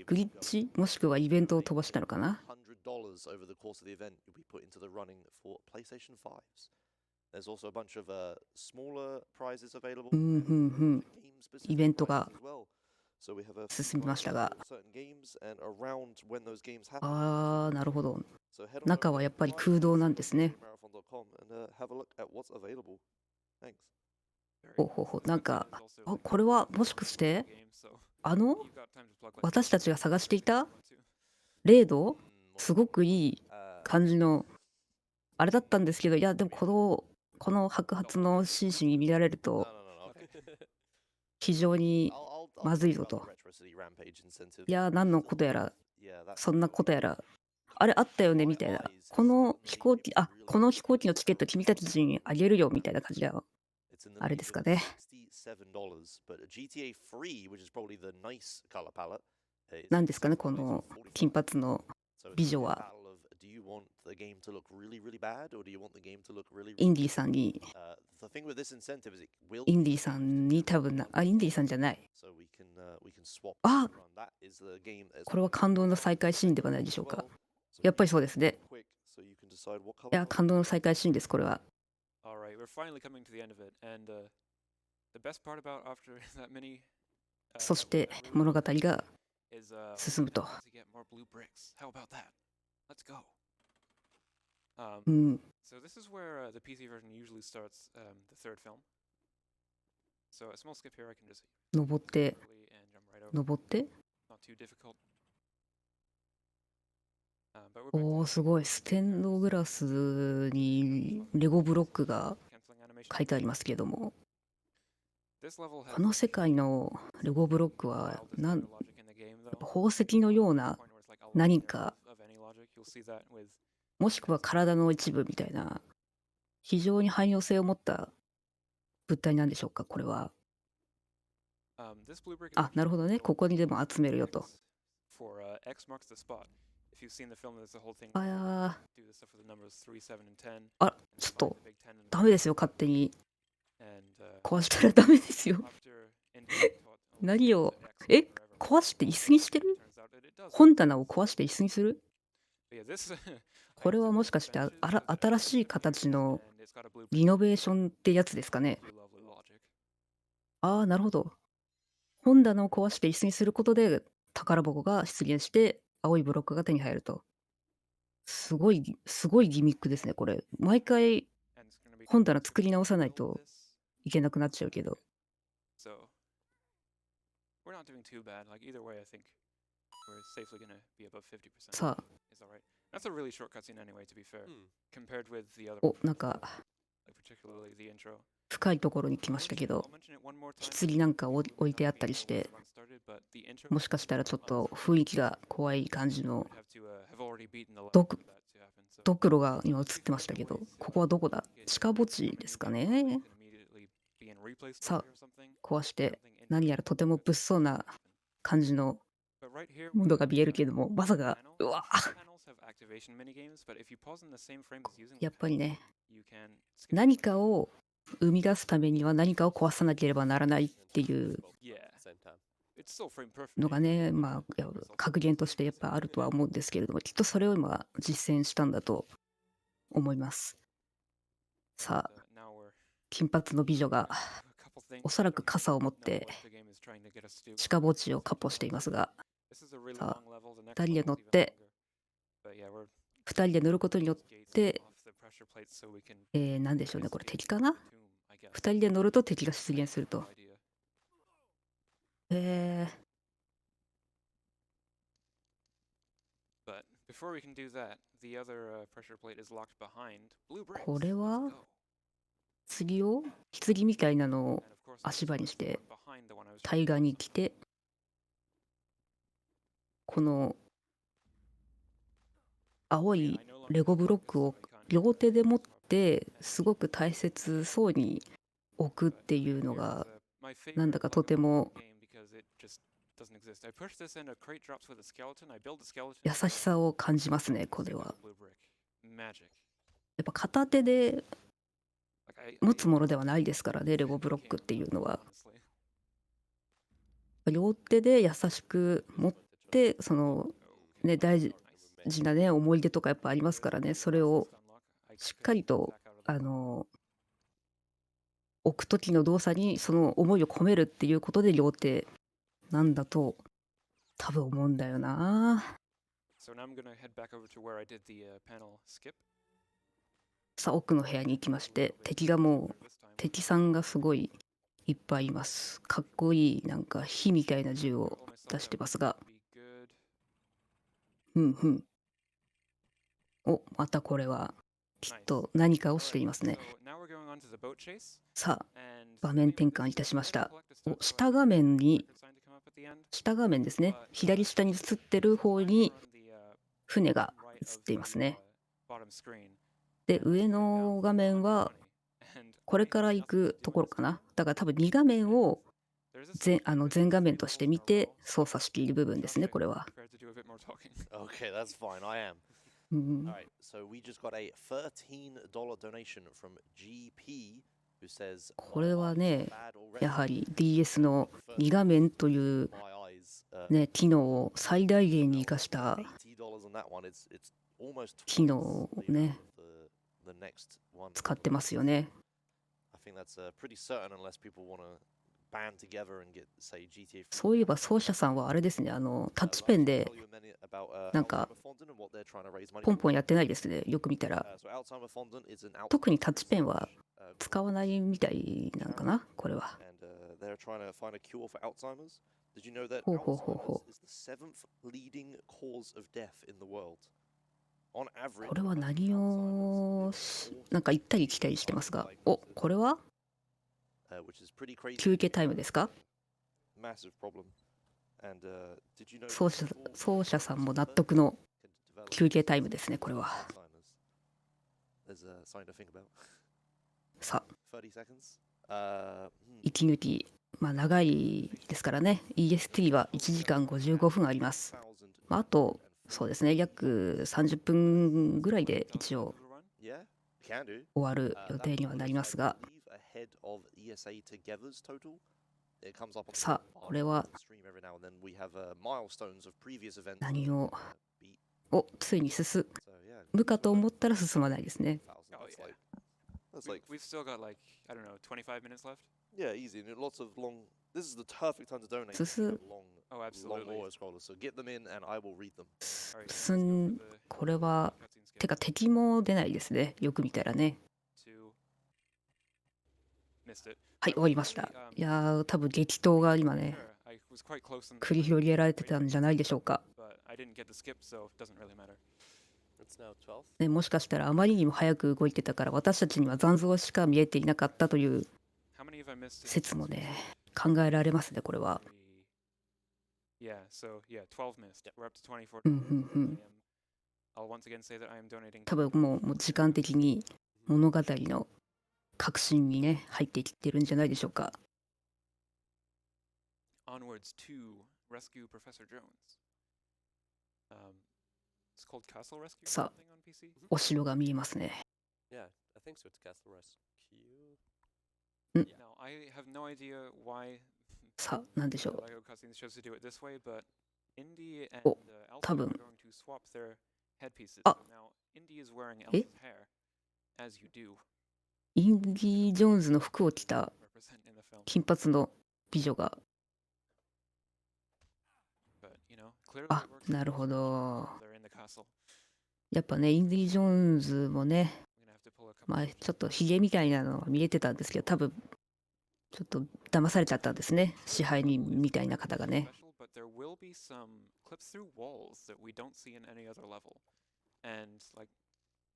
グリッチもしくはイベントを飛ばしたのかな。 over the course of the event, you'll be put into the running for PlayStation 5s. There's also a bunch of smaller prizes available. うんうんうん。 Game-specific イベントが prizes as well. So we have a 進みましたが、 certain games and around when those games happen. ああ、なるほど。 So head on 中 over は to やっぱり空洞なんですね。 marathon.com and have a look at what's available. Thanks. ほうほうほう。なんか、あ、これはもしかして、私たちが探していたレードすごくいい感じのあれだったんですけど、いやでもこの白髪の紳士に見られると No, okay. 非常に I'll まずい talk ぞ about と。 the Retro City Rampage incentive. いや何のことやら Yeah, that's そんなことやらあれあったよねみたいな。この飛行機のチケット君たちにあげるよみたいな感じだよ。 it's in the あれですか range ね。 of $67, but GTA 3, which is probably the nice color palette, is 何ですかねこの金髪の So it's 美 gonna 女 be a は battle of, do you want the game to look really, really bad, or do you want the game to look really, イ really ンディさんに The thing with this incentive is it will インディさんに多分インディさんじゃない。 so we can swap あ run. That is the game that's これは感動の再会シーンではないでしょうか。 So やっぱりそうですね。 quick, so you can decide what color いや感動の再会シーンですこれは。 Alright, we're finally coming to the end of it, and the best part about after that mini そして物語が is 進むと。 to get more blue bricks. How about that? Let's go. うん。 So this is where the PC version usually starts the third film. So a small skip here, I can just 登って quickly and jump right over. 登って。 Not too difficult. But we're back お to おすごいステンドグラスにレゴブロックが canceling animation. 書いてありますけれども、 This level has この世界のレゴブロックは wild なん design logic in the game, though. 宝石のような Point where it's like a lot 何か of any logic. You'll see that with もしくは体の一部みたいな非常に汎用性を持った物体なんでしょうかこれは。 this blue brick is あ、なるほどね。ここにでも集めるよと。 for X marks the spot. If you've seen the film, there's the whole thing. あや Do the stuff with the numbers 3, 7, and 10. あ、ちょっと The big 10 and ダメですよ勝手に and 壊したらダメですよ。 after Indy taught 何を X え forever, 壊して椅子にしてる turns out that it does. 本棚を壊して椅子にする But yeah, this これはもしかして新しい形の and it's got a blue リノベーションってやつですかね。 lovely logic. ああ、なるほど。本棚を壊して椅子にすることで宝箱が出現して青いブロックが手に入ると。すごいギミックですね、これ。毎回 And it's going to be 本棚作り直さないと this. いけなくなっちゃうけど。 So we're not doing too bad. Like either way, I think we're safely going to be above 50%. さあ、 Is all right. That's a really short cutscene anyway, to be fair, compared with the other お、なんか like particularly the intro. 深いところに来ましたけど、 I'll mention it one more time. 棺なんか置いてあったりして、 Run started, but the intro もしかしたらちょっと雰囲気が怖い感じの would have to have already beaten the level ド for ク that to happen. So ドクロが今映ってましたけど、ここはどこだ地下墓地ですかね。 can immediately be in replay さ state or something. 壊して何やらとても物騒な感じの But right here, ものが見えるけども、まさか、 panels. うわ Some panels have activation minigames, but if you pause in the same frame as using や the っぱり panel, ね、 you can skip 何 the かを生み出すためには何かを壊さなければならないっていう Yeah, Same time. it's still frame perfect. のがね、まあ、格言としてやっぱあるとは思うんですけれども、きっとそれを今実践したんだと思います。さあ、 Now we're 金髪の美女が a couple things. おそらく傘を持っ Know て what the game is trying to get us to do. 近墓地を闊歩していますが、 This is a really さあ、 long level. The next 2人で level 乗っ is even て longer. But yeah, we're 2人で乗ることによっ gates て、 off the pressure plates so we can なんでしょうね、これ escape 敵かな the tomb, I guess. 2人で乗ると敵が出現すると。 idea. But before we can do that, the other pressure plate is locked behind blue bricks. これ Let's は go. 次を棺みたいなのを And of course, this 足場にし is the て one behind the one I was trying 対 to 岸に focus 来て、この青 on. い I no longer レゴ have ブロッ focus, ク so を I can't 両 use 手で持っ it. てすごく大切そうに置くっていうの Here's が my なん favorite だか luck と of て the も game because it just doesn't exist. I push this and a crate drops with a skeleton. I build a skeleton. 優しさを感じますね、これ Same は。 with a blue brick. Magic. やっぱ片手で Like I 持つものではないですからね、レゴブロックっていうのは。 honestly. 両手で優しく持って、そのね、大事なね、思い出とかやっぱありますからね、それをしっかりと置く時の動作にその思いを込めるっていうことで両手なんだと多分思うんだよな。 So now I'm gonna head back over to where I did the panel skip. さあ、奥の部屋に行きまして、敵がもう This time. 敵さんがすごいいっぱいいます。かっこいいなんか火みたいな銃を Told myself 出して that ますが、 would be good. うんうん。お、またこれはきっと何かをしていますね。 So now we're going on to the boat chase. さあ、 And 場面 anyway, 転 this 換い is たしました。 collect a お、 stat, so 下画面に record sign to come up at the end. 下画面ですね。左下に映ってる方に船が映っていますね。で、上の画面はこれから行くところかな。だから多分2画面を全画面として見て操作している部分ですね、これは。 Okay, that's fine. I am. うん、 All right, so we just got a $13 donation from GP who says, これはね、 bad や already. はり DS の2画面という、 My eyes. ね、機能を最大限に生かした$80 on that one. It's almost 機 twice 能を the ね、 amount of the next one. 使ってますよね。 I think that's pretty certain unless people want to band together and get, say, GTA. そういえば奏者さんはあれですね、タッチペンでなんかポンポンやってないですね、よく見たら。特にタッチペンは使わないみたいなんかな、これは。ほうほうほうほう。これは何をなんか行ったり来たりしてますが、お、これは休憩タイムですか？奏者さんも納得の休憩タイムですね、これは。さあ、息抜き、まあ長いですからね、EST は1時間55分あります。まあ、あと、そうですね、約30分ぐらいで一応終わる予定にはなりますが、さあ、これは何を、お、ついに進むかと思ったら進まないですね。We've still got like, I don't know, 25 minutes left? Yeah, easy. And lots of long. This is the perfect time to donate. Oh, absolutely. Long scrollers. So get them in, and I will read them. これは、てか敵も出ないですね。よく見たらね。はい、終わりました。いやー、多分激闘が今ね、繰り広げられてたんじゃないでしょうか。ね、もしかしたらあまりにも早く動いてたから私たちには残像しか見えていなかったという説もね、考えられますね、これは。多分もう時間的に物語の核心にね、入ってきてるんじゃないでしょうか。rescue Professor Jones. It's called Castle Rescue or さあ、 something on PC. お城が見えますね。 Yeah, I think so. It's Castle Rescue. Now, I have no idea why さあ、なんでし the ょ LEGO cutscenes chose to do it this way, but Indy and お、 Elsa 多 are 分、 going to swap their headpieces. あ、 So now Indy is wearing え Elsa's hair, as you do インディ・ジョーンズの服を着た represent in the film. 金髪の美女が、 But, you know, clearly あ、 it works なる for ほ Elsa ど。 when they're in the castle. やっぱね、インディ・ジョーンズもね、 I'm gonna have to pull a couple まあ switches ちょっと here. ヒゲみたいなのが見えてたんですけど、多分ちょっと騙されちゃったんですね。支配人みたいな方がね。 Special, but there will be some clips through walls that we don't see in any other level. And like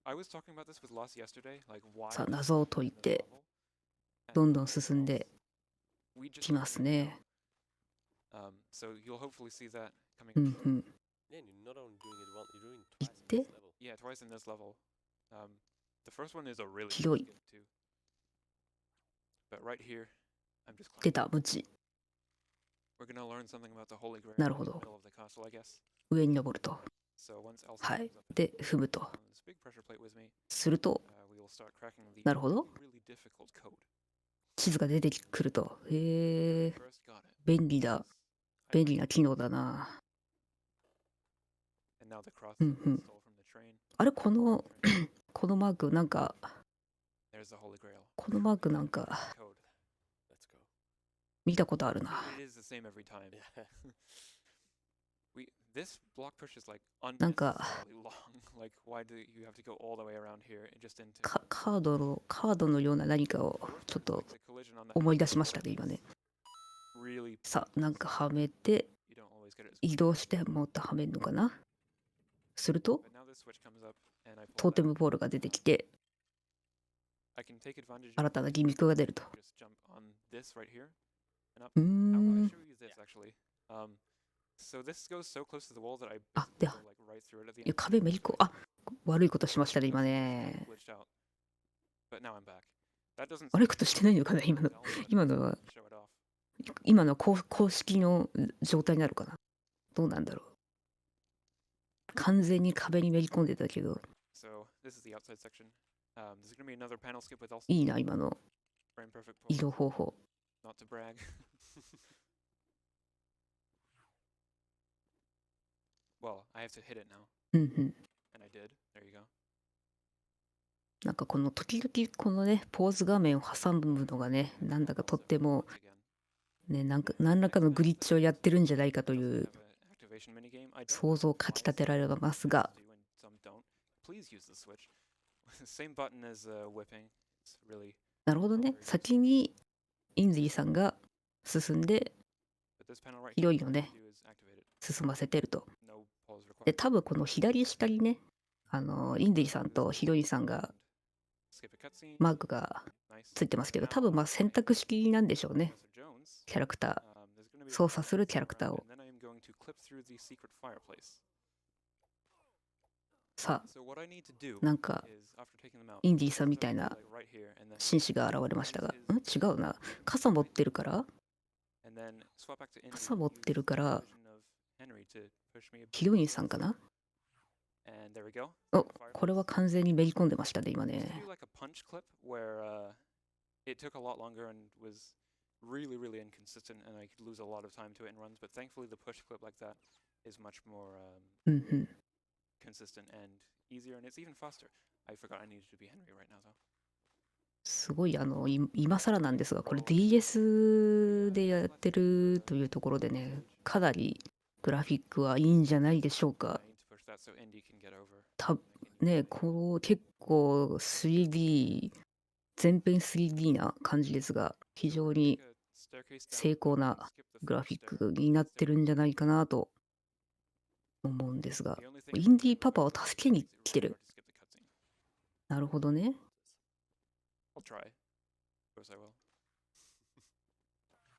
I was talking about this with Lost yesterday, like why さあ、 does 謎を解い in this て level ど and んどん nothing 進ん else? で We just きま don't す really ね。 know. So you'll hopefully see that coming う up ん shortly. うん。 Yeah, and you're not only doing it once, you're doing it 行っ twice in て this level. Yeah, twice in this level. The first one is a really 広 good い。 skip too. But right here, I'm just 出 climbing. た、無知。 We're gonna learn something about the Holy Grail な in るほ the ど。 middle of the castle, I guess. 上に登ると。 So once Elsa はい。 comes up で、踏む on と。 this big pressure plate with me, すると、 we will start cracking the なるほど。 really, really difficult code. 地図が出てくると。へえ、 First got it. 便利だ。 I 便利な機能だな。 And now the cross う that ん we うん。 stole from the train. あれ、この、このマーク、なんか、 There's the Holy Grail. このマークなんか、 Code. Let's go. 見たことあるな。 It is the same every time. Yeah. This block push is like なんか、 unnecessarily long. Like, why do you have to go all the way around here and just into カードのような何かを the worst ちょっ part is と like the collision on the 思い出しましたね、今ね。 really さあ、なんかはめて、 you don't always get it as 移動してもっとはめるのかな。すると、 But now this switch comes up and I トー pull テ it ム out. ボールが出てきて、 I can take advantage of 新たなギミックが出ると。 just jump on this right here and up. うー How about I ん。 show you this actually? So this goes so close to the wall that I あ、 basically で、 go like right through it at the いや end. 壁めりこ、あ、悪いことしましたね、今ね。 Glitched out. But now I'm back. That doesn't 悪いことしてないのかな、今の。 tell, but 今のは、 show it off. 今のは公式の状態になるかな。どうなんだろう。完全に壁にめり込んでたけど、 So this is the outside section. There's gonna be another panel skip with Elsa. いいな、今の Frame perfect 移 pose. 動方法。 Not to brag. Well, I have to hit it now, うんうん。 and I did. There you go. なんかこの時々このね、ポーズ画面を挟むのがね、なんだかとっても Once again. ね、なんか何らかのグリッチをやってるんじゃないかという Have an activation minigame. I don't 想像をかき立てられますが、 do and some don't. Please use the switch. Same button as whipping. It's really なるほどね。先にインディさんが進んで but this panel right 広いのね、 here is activated. 進ませてると。 No pause で、 required. 多分この左下にね、インディさんとヒロイさんが Skip a cutscene. マークが Nice. ついてますけど、多分まあ選択式なんでしょうね。 Professor Jones. キャラクタ There's gonna be ー、 a 操作するキャラクター around, を。 and then I am going to clip through the secret fireplace. さあ、 So what I need to do なんか is after taking them out, インディさんみたいな like right here, and then 紳士が現れましたが、違うな。傘持ってるから、 and then swap back to Indy. 傘持ってるから、 Use the illusion of Henry to push me a bit ヒロインさんかな。 And there we go. お、これは完全にめり込んでましたね、今 Used to ね。 do like a punch clip where it took a lot longer and was really, really inconsistent, and I could lose a lot of time to it in runs. But thankfully, the push clip like that is much more うんうん。 consistent and easier, and it's even faster. I forgot I needed to be Henry right now, though. すごい今更なんですが、これ DS でやってるというところでね、かなりグラフィックはいいんじゃないでしょうか。 I need to push that so Indy can get over. ね、こう結構 3D、全編 3D な感じですが、非常に Take a staircase down, 精巧な skip the グラ first フィッ stair, クになってるんじゃないかなと思うんですが、インディーパパを助けに来てる。なるほどね。 I'll try. Of course I will.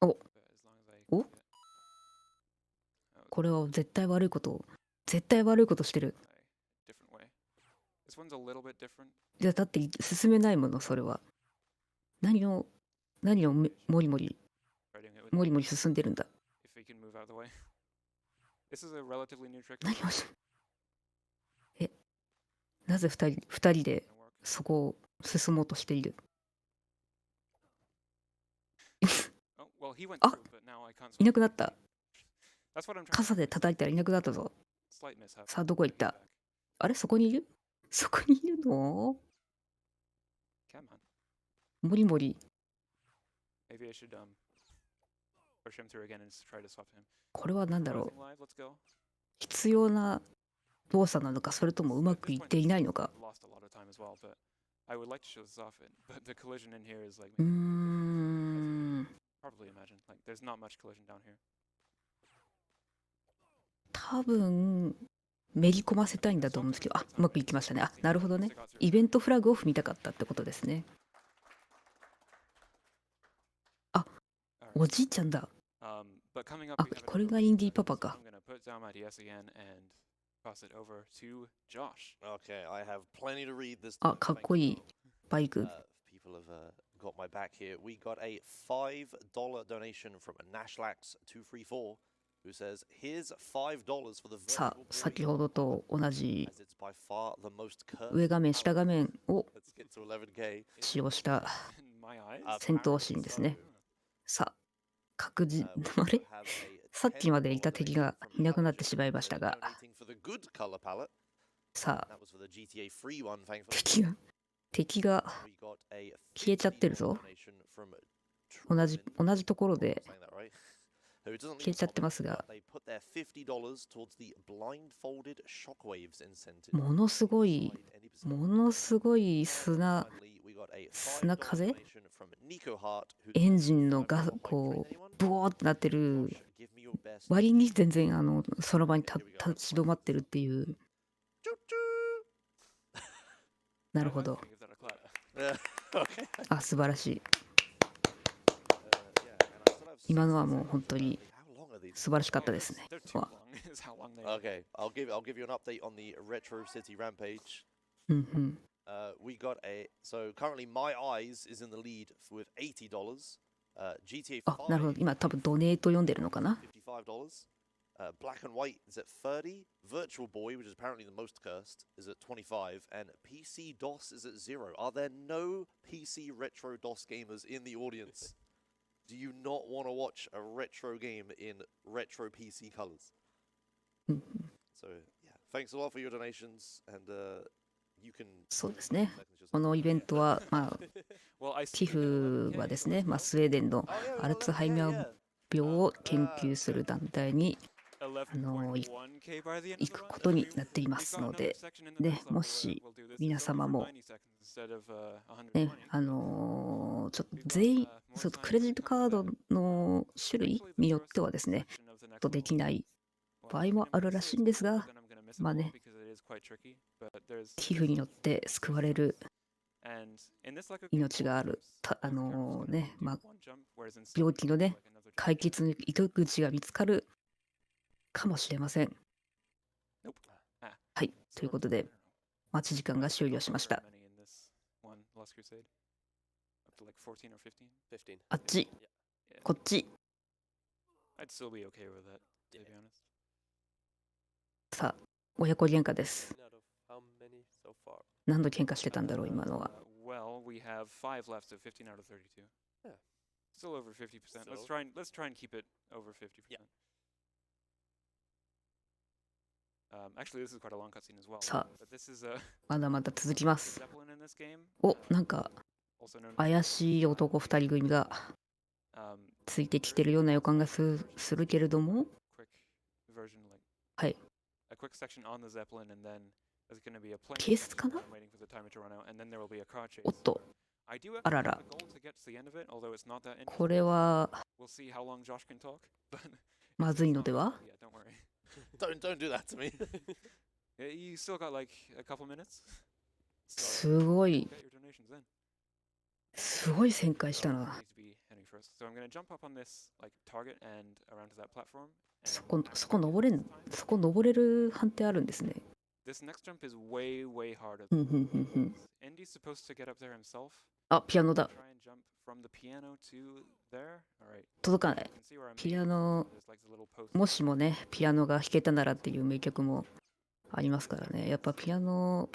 Oh. But as long as I Oh. get- これは絶対悪いことしてる。 different way. This one's a little bit different. いやだって進めないもの、それは。何をもりもり Writing it with もりもり進んでるんだ。 if we can move out of the way. This is a relatively new trick. 何をしなぜ二人でそこを進もうとしている？ Oh, well, he went あ、 through, but now I can't いな swim. くなった。 That's what I'm trying to 傘で叩いたらいなくなったぞ。 slight mishap. さあ、どこ行った？ Back. あれ、そこにいる？そこにいるの？ Come on. もりもり。 Maybe I should push him through again and try to swap him. これは何だろ Rising う？ live, let's go. 必要な動作なのか、それともうまくいっていないのか。 Lost a lot of time as well, but I would like to show this off. But the collision in here is like うーん。 probably imagine. Like there's not much collision down here. 多分、めり込ませたいんだと思うんですけど、あ、うまくいきましたね。あ、なるほどね。イベントフラグを踏みたかったってことですね。あ、おじいちゃんだ。 But coming あ、 up, we have これ another がインディーパパか。 I'm gonna put down my DS again and pass it over to Josh. Okay, I have plenty to read this あ、 time. かっ Thank こい you. いバイク。 People have got my back here. We got a $5 donation from Nashlax234 who says, "Here's $5 for the さ virtual あ、先 boy ほどと同じ as it's by far the most cursed 上画面、下 power." 画面を Let's get to 11K. 使用した In my eyes. 戦闘シーンですね。さあ、確実、あれ？さっきまでいた敵がいなくなってしまいましたが、さあ、敵が消えちゃってるぞ。同じところで消えちゃってますが、ものすごい砂風エンジンのこうブワーってなってる割に全然その場に立ち止まってるっていう。なるほど。あ、素晴らしい。今のはもう本当に素晴らしかったですね。Okay, I'll give you an update on the Retro City Rampage. うんうん。 We got so currently my eyes is in the lead with $80. GTA あ、なるほど。 5 今多分ドネート読んでるのかな。 $55. Black and White is at 30. Virtual Boy, which is apparently the most cursed, is at 25. And PC DOS is at 0. Are there no PC retro DOS gamers in the audience? Do you not want to watch a retro game in retro PC colors? うんうん。 So yeah, thanks a lot for your donations, and you can. そうですね。このイベントは、まあ、寄付はですね、まあ、スウェーデンのアルツハイマー病を研究する団体に行くことになっていますので、ね、もし皆様も、ね、ちょっと全員、クレジットカードの種類によってはですね、できない場合もあるらしいんですが、まあね、寄付によって救われる命がある、ね、まあ、病気のね、解決の糸口が見つかるかもしれません。はい、ということで、待ち時間が終了しました。あっち、こっち。さあ、親子喧嘩です。何度喧嘩してたんだろう、今のは。Still over 50%. Let's try and keep it over 50%. Actually, this is quite a long cutscene as well. さ But this is a あ、まだまだ続きます。 Zeppelin in this game. お、なんか Also known 怪しい男2人組が ついてきてるような予感がするけれども、 quick version, like はい、 a quick section on the Zeppelin, and then there's going to be a plane 警察かな？ waiting for the timer to run out, and then there will be a car chase. おっと、 I do have あらら、 a goal to get to the end of it, although it's not that interesting. これは We'll see how long Josh can talk. But まずいのでは？ yeah, don't worry. Don't do that to me. Yeah, you still got like a couple minutes. すごい、 Get your donations in. すごい旋回したな。 Needs to be heading first. So I'm going to jump up on this like target and around to that platform. そこ登れる判定あるんですね。 This next jump is way harder. ふんふんふんふん。 Indy's supposed to get up there himself. あ、ピアノだ。 Try and jump from the piano to there. All right. 届かない。 You can see where I'm ピ aiming. アノ、 There's like the little post. もしもね、ピアノが弾けたならっていう名曲もありますからね。やっぱピアノを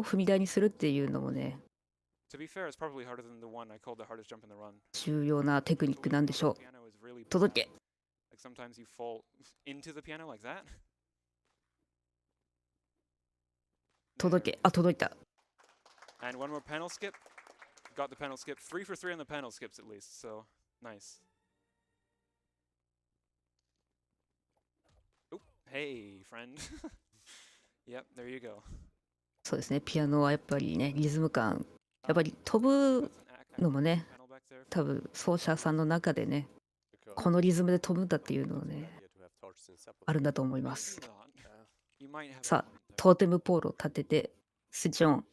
踏み台にするっていうのもね、 To be fair, it's probably harder than the one I called the hardest jump in the run. 重要なテクニックなんでしょう。 Piano is really bad. 届け。 Like sometimes you fall into the piano like that. 届け。あ、届いた。 And one more panel skip. Got the panel skip. 3 for 3 on the panel skips at least. So nice. Oop. Hey, friend. Yep, there you go. そうですね。ピアノはやっぱりね、リズム感。やっぱり飛ぶ That's an ac- のもね、 panel back there. 多分奏者さんの中でね、 Because このリズムで飛ぶんだっていうのを it's a good ね、 idea to have torches in separate. あるんだと思います。 Maybe not. You might have a さあ、 point there. トーテムポールを立てて、スイッチオン。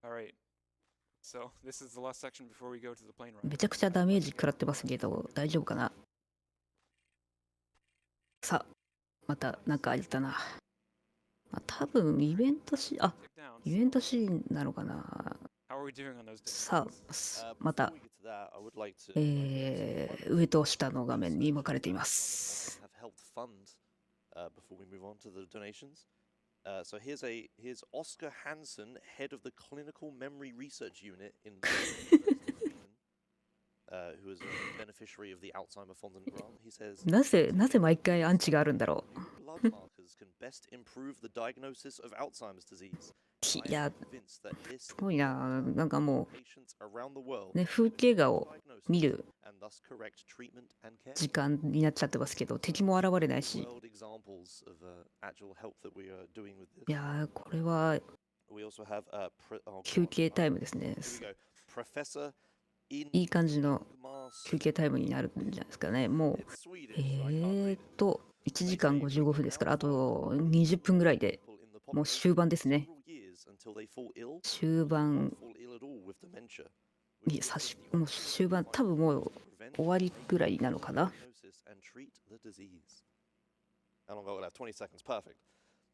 All right. So this is the last section before we go to the plane ride. めちゃくちゃダメージ食らってますけど、大丈夫かな。さあ、またなんかあったな。まあ、多分イベントシーン、あ、 Tick down. イベントシーンなのかな。 How are we doing on those さ difficulties? あ、ま Before た、 we get to that, I would like to 上と下の画面に分かれています。 have helped fund before we move on to the donations. So here's Oscar Hansen, head of the Clinical Memory Research Unit in who is a beneficiary of the Alzheimer Fonden grant. He says なぜ毎回アンチがあるんだろ new blood markers can best improve the diagnosis of Alzheimer's disease. う。いや、 Convinced that this すごいな。なんかも patients around the world う、ね、風景画を diagnosis 見る and thus correct treatment and care. 時間になっちゃってますけど、敵も現れないし。 World examples of actual help that we are doing with this. いやー、これは We also have oh 休 God, 憩タイムですね。 here we go. Professor in いい感じの Mask. 休憩タイムになるんじゃないですかね。もう、 It's Swedish. I can't read it. 1時間55分ですから、あと20分ぐらいで、 People in the もう population 終盤ですね。 several years until they fall ill, 終盤 fall ill at all with dementia. にもう終盤、多分もう Prevent 終わりぐらいなのかな。 diagnosis and treat the disease. How long ago was that? 20 seconds. Perfect.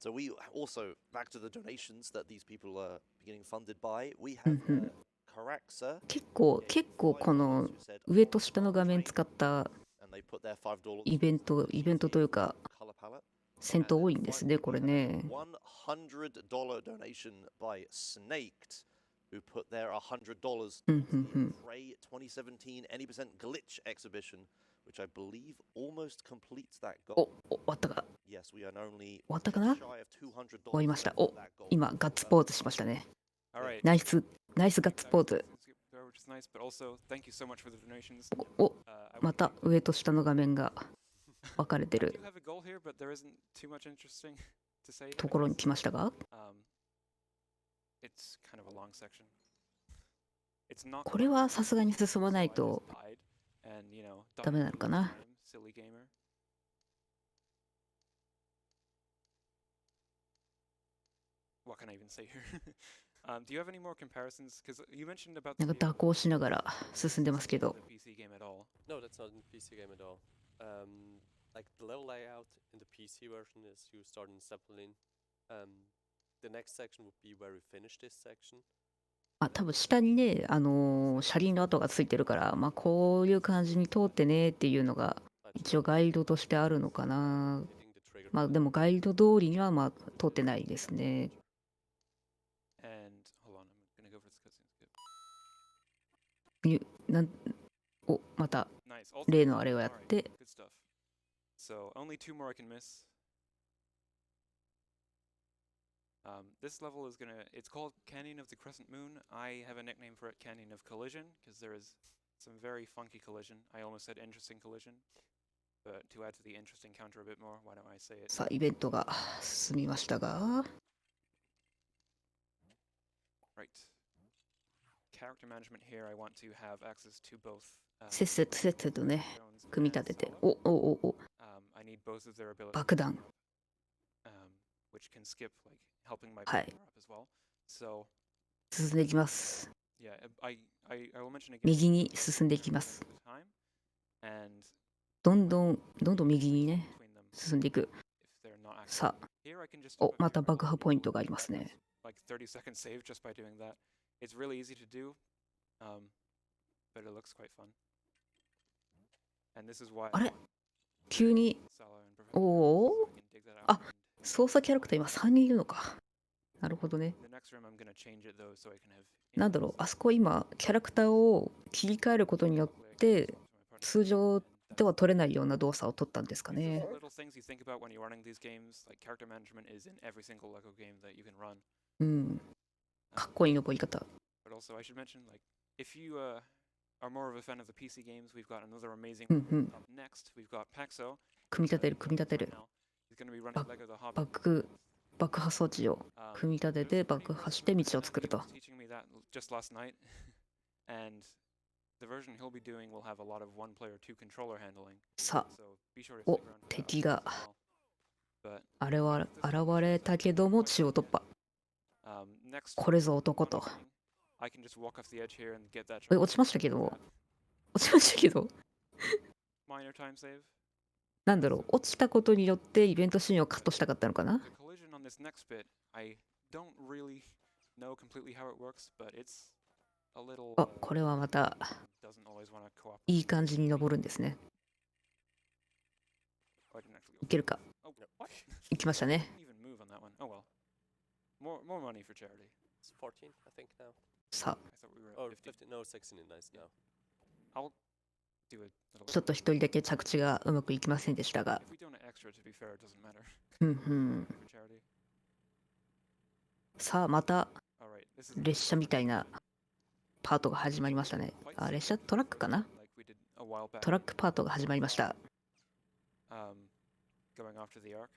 So we also, back to the donations that these people are being funded by, we have Caraxa. 結構この上と下の画面使ったAnd they put their $5イベントというか、 color palette. 戦闘多いんですね、これね。 $100 donation by Snaked, who put their $100 うんうんうん。 Prey 2017 Any% Glitch exhibition, which I believe almost completes that お goal. 終わったか。 Yes, we are only 終わったかな。 shy of $200. 終わりました。お for that goal. 今、ガッツポーズしましたね。 All right. ナイスガッツポーズ。 Which is nice, but also thank you so much for the donations. お I また上と下の画面が分かれて I る do have a goal here, but there isn't too much interesting to say. ところに来ましたが、 It's kind of a long section. It's not これはさすがに進まないと and, you know, ダメなのかな。 silly gamer. What can I even say here? Do you have any more comparisons? Because you mentioned about なんか蛇行しながら進んでますけど、 the PC game at all. No, that's not in the PC game at all. Like the level layout in the PC version is you start in Zeppelin. The next section would be where we finish this section. 多分下にね、車輪の跡がついてるから、こういう感じに通ってねっていうのが That's 一応ガイドとしてあるのかな。 hitting the trigger. でもガイド通りには通ってないですね。 And hold on, I'm gonna go for this cutscene skip. また Nice. All 例のあれをやっ Alright, て、 good stuff. So only 2 more I can miss. This level is gonna. It's called Canyon of the Crescent Moon. I have a nickname for it, Canyon of Collision, because there is some very funky collision. I almost said interesting collision, but to add to the interesting counter a bit more, why don't I say it? さあイベントが進みましたが、 Right. Character management here. I want to have access to both. せっせとね、 drones 組み and 立てて、 Solo. I need both of their abilities. 爆弾。 Which can skip, like helping my はい。 partner up as well. So 進んでいきます。 yeah, I will mention again. 右に進んでいきます。 Time and どんどん右にね、 between them 進んでいく。 if they're not active. さあ、 Here I can just また爆破ポイントがありますね。 like 30-second save just by doing that. It's really easy to do. But it looks quite fun. And this is why あれ急に、 Salah and Professor おお so I can dig that out あ and 操作キャラクター今3人いるのか。なるほどね。 the next room I'm gonna change it though so I can have なんだろう、あそこ今、キャラクターを切り替えることによって、通常では取れないような動作を取ったんですか It's just ね。 little things you think about when you're running these games. Like character management is in every single Lego game that you can run. うん。かっこいい登り方。 But also, I should mention, like, if you are more of a fan of the PC games, we've got another amazing うんうん。 up next. We've got Paxo. 組み立てる、組み立てる。 Now he's going to be running Bak- Lego the Hobbit. 爆破装置を組み立てて爆破して道を作ると。 He was teaching me that just last night, and the version he'll be doing will have a lot of one-player, two-controller handling. さあ、 So be sure to お stick around for that 敵が as well. But あれは現れたけども中央突破。 next, これぞ男と。 I can just walk off the edge here and get that. 落ちましたけど、落ちましたけど、 Minor time save. なんだろう、落ちたことによってイベントシーンをカットしたかったのかな。 The collision on this next bit, I don't really know completely how it works, but it's a little あ、これはまた doesn't always want to cooperate. いい感じに登るんですね。 Oh, I didn't actually いけるか。 Oh, what? いきましたね。 Didn't even move on that one. Oh well. More money for charity. It's 14, I think now. さあ、 I thought we were Or at 50. 15, no, 16 is nice now. I'll do a little ちょっと一人だけ着地がうまくいきませんでしたが。 If we don't extra, to be fair, it doesn't matter うんうん。 for charity. さあ、また Alright, this is 列車みたいなパートが始まりましたね。あ、列車トラックかな。 like we did a while back. トラックパートが始まりました。 Going after the arc.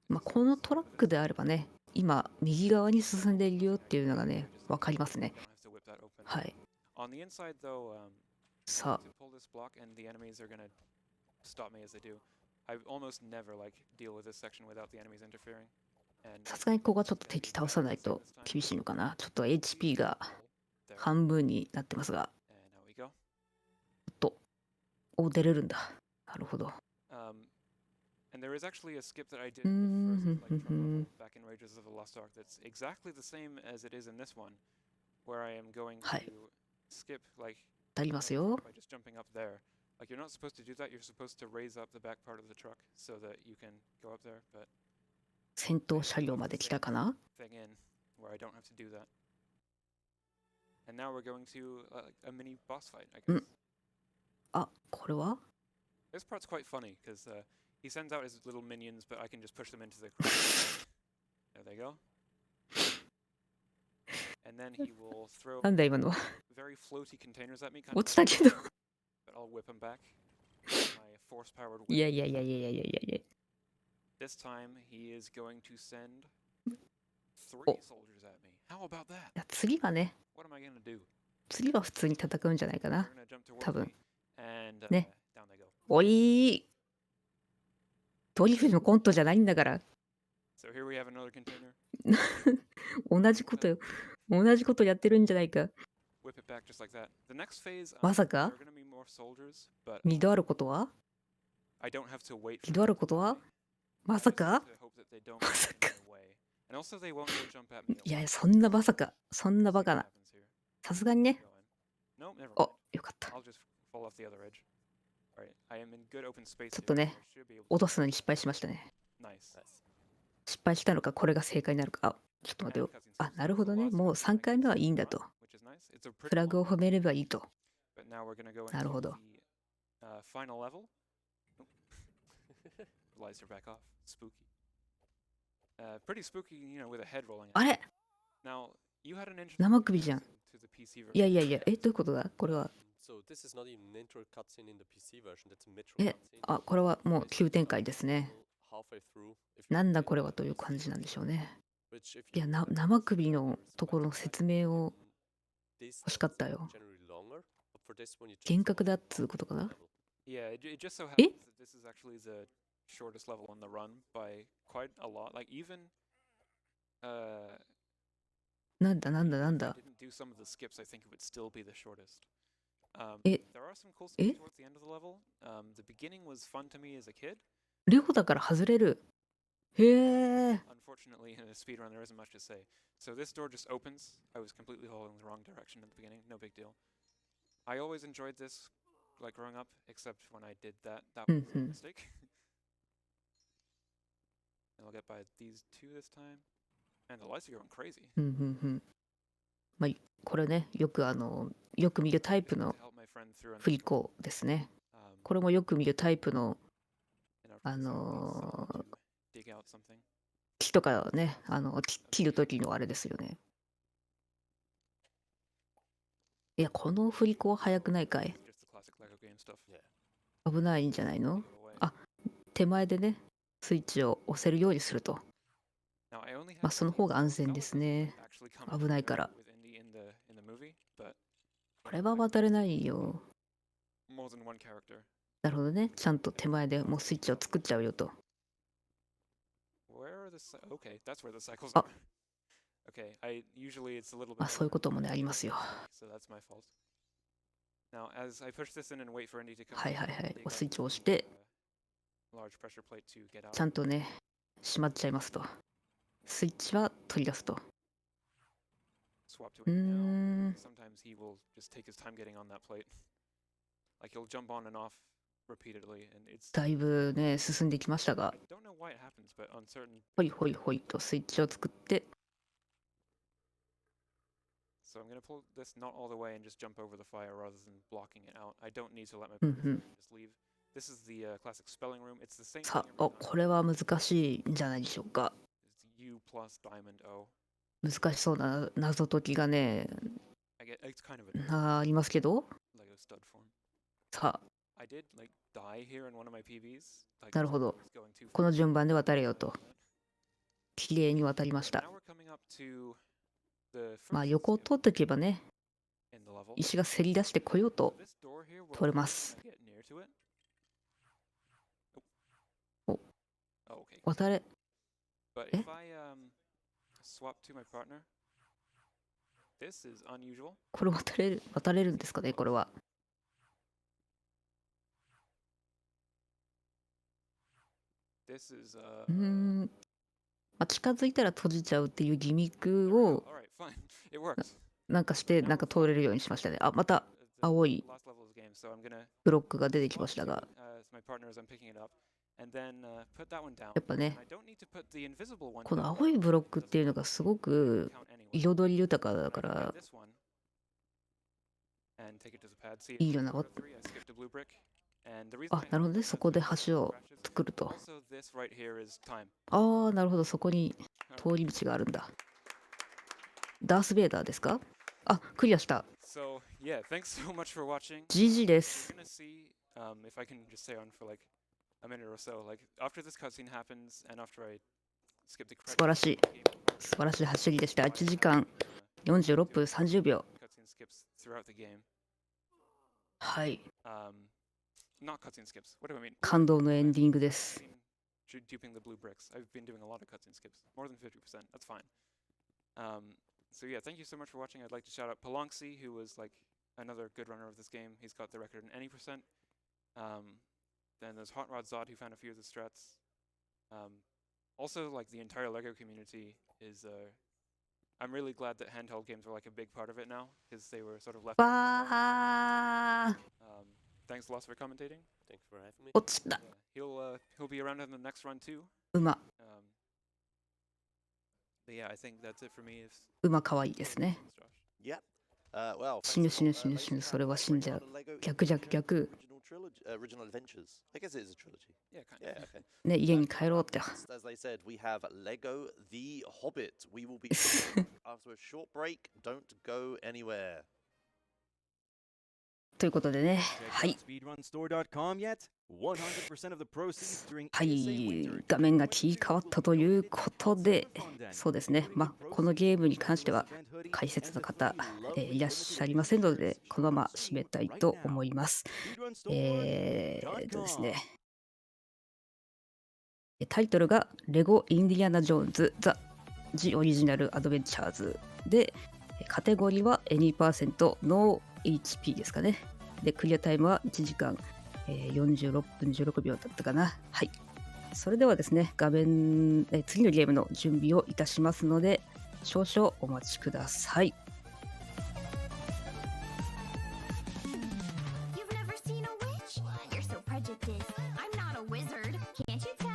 まあ、このトラックであればね、今右側に進んでいるよっていうのがね、わかりますね。 Don't have to whip that open. はい。 On the inside, though, さ to pull this block, and the enemies are gonna stop me as they do. I almost never like deal with this section without the enemies interfering. あ、 And さすがにここはちょっと敵倒さないと厳しいのかな。ちょっと HP が there. 半分になってますが、 And now we go. お、出れるんだ。なるほど。 And there is actually a skip that I did Mm, in the first like, mhm. level back in Rages of the Lost Ark that's exactly the same as it is in this one, where I am going Hi. to skip like ありますよ。 by just jumping up there. Like you're not supposed to do that. You're supposed to raise up the back part of the truck so that you can go up there. But 先頭車両まで来たかな。 thing in where I don't have to do that. And now we're going to a mini boss fight, I guess. あ、これは This part's quite funny because he sends out his little minions, but I can just push them into the crowd. There they go. And then he will throw なんだ今のは。 very floaty containers at me, kind 落 of, ちたけど。 but I'll whip them back. My force-powered い whip. やいやいやいやいやいやいや。 This time he is going to send 3 Oh. soldiers at me. How about that? いや次はね、 What am I gonna do? 次は普通に戦うんじゃないか They're な。 gonna jump towards 多分。 me, and Ne. down they go. おいー、ドリフのコントじゃないんだから。 So here we have another container. 同じことよ。同じことやってるんじゃないか。 Whip it back just like that. The next phase, まさか there are gonna be more soldiers, but 二度あることは I don't have to wait 二 for 度あ them る to こと come は to me. まさか I just have to hope that they don't まさ get か in my way. And also they won't go jump at me. いやいや、そんなバカか。そんな See バカ what な。 happens here. さすがにね。 Go in. No, never お mind. よかった。 I'll just fall off the other edge. Alright, I am in good open space ちょっ here. とね、 I should be able 落とすのに失敗しましたね。 Nice. 失敗したのか、これが正解になるか。あ、ちょっと待てよ。あ、なるほどね。もう3回目はいいんだと。 Which is nice. It's a pretty フラグを long 褒めればいいと。 but now we're gonna go なるほ into ど。 the final level. Lights are back off. Spooky. Pretty spooky, you know, with a head rolling あ out. れ Now, you had an interesting 生首じゃん。 to the PC いや version. いやいや、どういうことだこれは。 So this is not even an intro cutscene in the PC version. That's a metro え cutscene. あ、これはもう急展開ですね。 Halfway through, if you なんだ play これは the という感じなんでしょうね。 which if い you や、play 生 the 首 PC の version, ところの it's 説明を this 欲しかった cutscene よ。 is generally longer, but for this one you just 厳格だっ go つうことかな。 level. Yeah, it just so え happens that this is actually the shortest level on the run by quite a lot. Like even なんだなんだなん if I だ。 didn't do some of the skips, I think it would still be the shortest. え、 There are some cool え skips towards the end of the level. The beginning was fun to me as a kid. 両方だから外れる。へえ。 Unfortunately, in a speedrun, there isn't much to say. So this door just opens. I was completely holding the wrong direction at the beginning. No big deal. I always enjoyed this, like growing up, except when I did that. That was a mistake. And I'll get by these two this time. And the lights are going crazy. まあ、これね、よくよく見るタイプ To の help my friend through on 振 this り子ですね。 um, これもよく見るタイプの in our practice, someone to dig out something. 木とかね、切る時のあれですよね。いや、この振り子は早くないかい？ Just the classic Lego game stuff. 危ないんじゃないの？ Go away. あ、手前でね、スイッチを押せるようにすると。 Now, I only まあ、 have その one 方が so 安全 that で was すね。 actually come 危ないから with Indy in the movie, but これは渡れないよ。 more than one character. なるほどね。ちゃんと手前でもうスイッチを作っちゃうよと。 Where are the okay, that's where the cycles Oh. are. Okay, usually it's a little bit まあ、そういう more こともね、ありますよ。 so that's my fault. Now, as I push this in and wait for Indy to come はい in, はいはい。 dig スイッ out チを押して、 a large pressure plate to get out. ちゃんとね、閉まっちゃいますと。スイッチは取り出すと。 Swap to うー Indy now. ん。 Sometimes he will just take his time getting on that plate. Like he'll jump on and off repeatedly, and it's だいぶね、進んできましたが、 I don't know why it happens, but on certain ほいほいほいとスイッチを作って、 so I'm gonna pull this not all the way and just jump over the fire rather than blocking it out. I don't need to let my うん partner うん。 just leave. This is the classic spelling room. It's the same さ thing あ、 every お、これは難しいんじゃないでしょうか。 It's U plus diamond O. 難しそうな謎解きがね、It's kind of a ありますけど、 Lego stud form. さあ、 I did like die here in one of my PBs. Like なるほど。 it's going too この fast. 順番で渡れよと。綺麗に渡りまし Now た。 we're coming up to the まあ、 first 横を skip 通っておけばね、 in the level. 石がせり出してこよう So と this door here, we're 通れます gonna get near to it. お、 Oh, okay. 渡れ、 But Eh? if I swap to my partner, this is unusual. これ渡れるんですかね、これは。 This is まあ、近づいたら閉じちゃうっていうギミックを all right, fine. It works. なんかしてなんか通れるようにしましたね。あ、また The 青い last level of the game, so I'm gonna ブロックが出てきま swap した to が、 my partner as I'm picking it up, and then put that one down. やっぱね、 And I don't need to put the invisible one この down 青いブロックっていうのがすごく count anyway. 彩り豊かだか I can ら grab this one and take it to the pad. See, いいよな。 out of 3, I skipped a blue brick. And the reason あ、 I なるほどね。 know そこで is 橋を crashes. 作ると。 Also, this right here is time. ああ、なるほど。そこに通り道があるんだ。ダース・ベイダーですか？あ、クリアした。 So, yeah, thanks so much for watching. GG で You're す。 gonna see, if I can just stay on for like a minute or so, like after this cutscene happens and after I skip the 素晴らしい。 credits, 素晴らしい走りでした。1時間46分30秒。 cutscene skips throughout the game. はい。 Not cutscene skips. What do I mean? 感動のエンディングです。 I've been duping the blue bricks. I've been doing a lot of cutscene skips, more than 50%. That's fine. So yeah, thank you so much for watching. I'd like to shout out Palonxi, who was like another good runner of this game. He's got the record in any percent. Then there's Hot Rod Zod, who found a few of the strats. Also, like the entire Lego community is. I'm really glad that handheld games are like a big part of it now, because they were sort of left. わー、 Thanks, Lost, for commentating. Thanks for having me. 落ちた。 He'll be around in the next run too. 馬。 But yeah, I think that's it for me. 馬かわいいですね。 Yep. Well, 死ぬ thanks 死ぬ a lot, 死ぬ ladies 死ぬ。 and それ gentlemen, は for 死んじゃ breaking う down the Lego 逆逆逆。 original adventures. I guess it is a trilogy. Yeah, kind Yeah, of. okay. ね、家に帰ろうって。 Next, as they said, we have Lego The Hobbit. We will be after a short break. Don't go anywhere. ということでね、 Check はい out。speedrunstore.com yet? 100% of the proceeds during はい ESAwinter 画面が切り替わったということで、そうですね、まあ、このゲームに関しては解説の方、いらっしゃいませんので、このまま締めたいと思います。ですね、タイトルがレゴ・インディアナ・ジョーンズ・ザ・ジ・オリジナル・アドベンチャーズで、カテゴリーは any% ノー HP ですかね。で、クリアタイムは1時間46分16秒だったかな。はい。それではですね、画面、次のゲームの準備をいたしますので、少々お待ちください。You've never seen a witch? You're so prejudiced. I'm not a wizard. Can't you tell?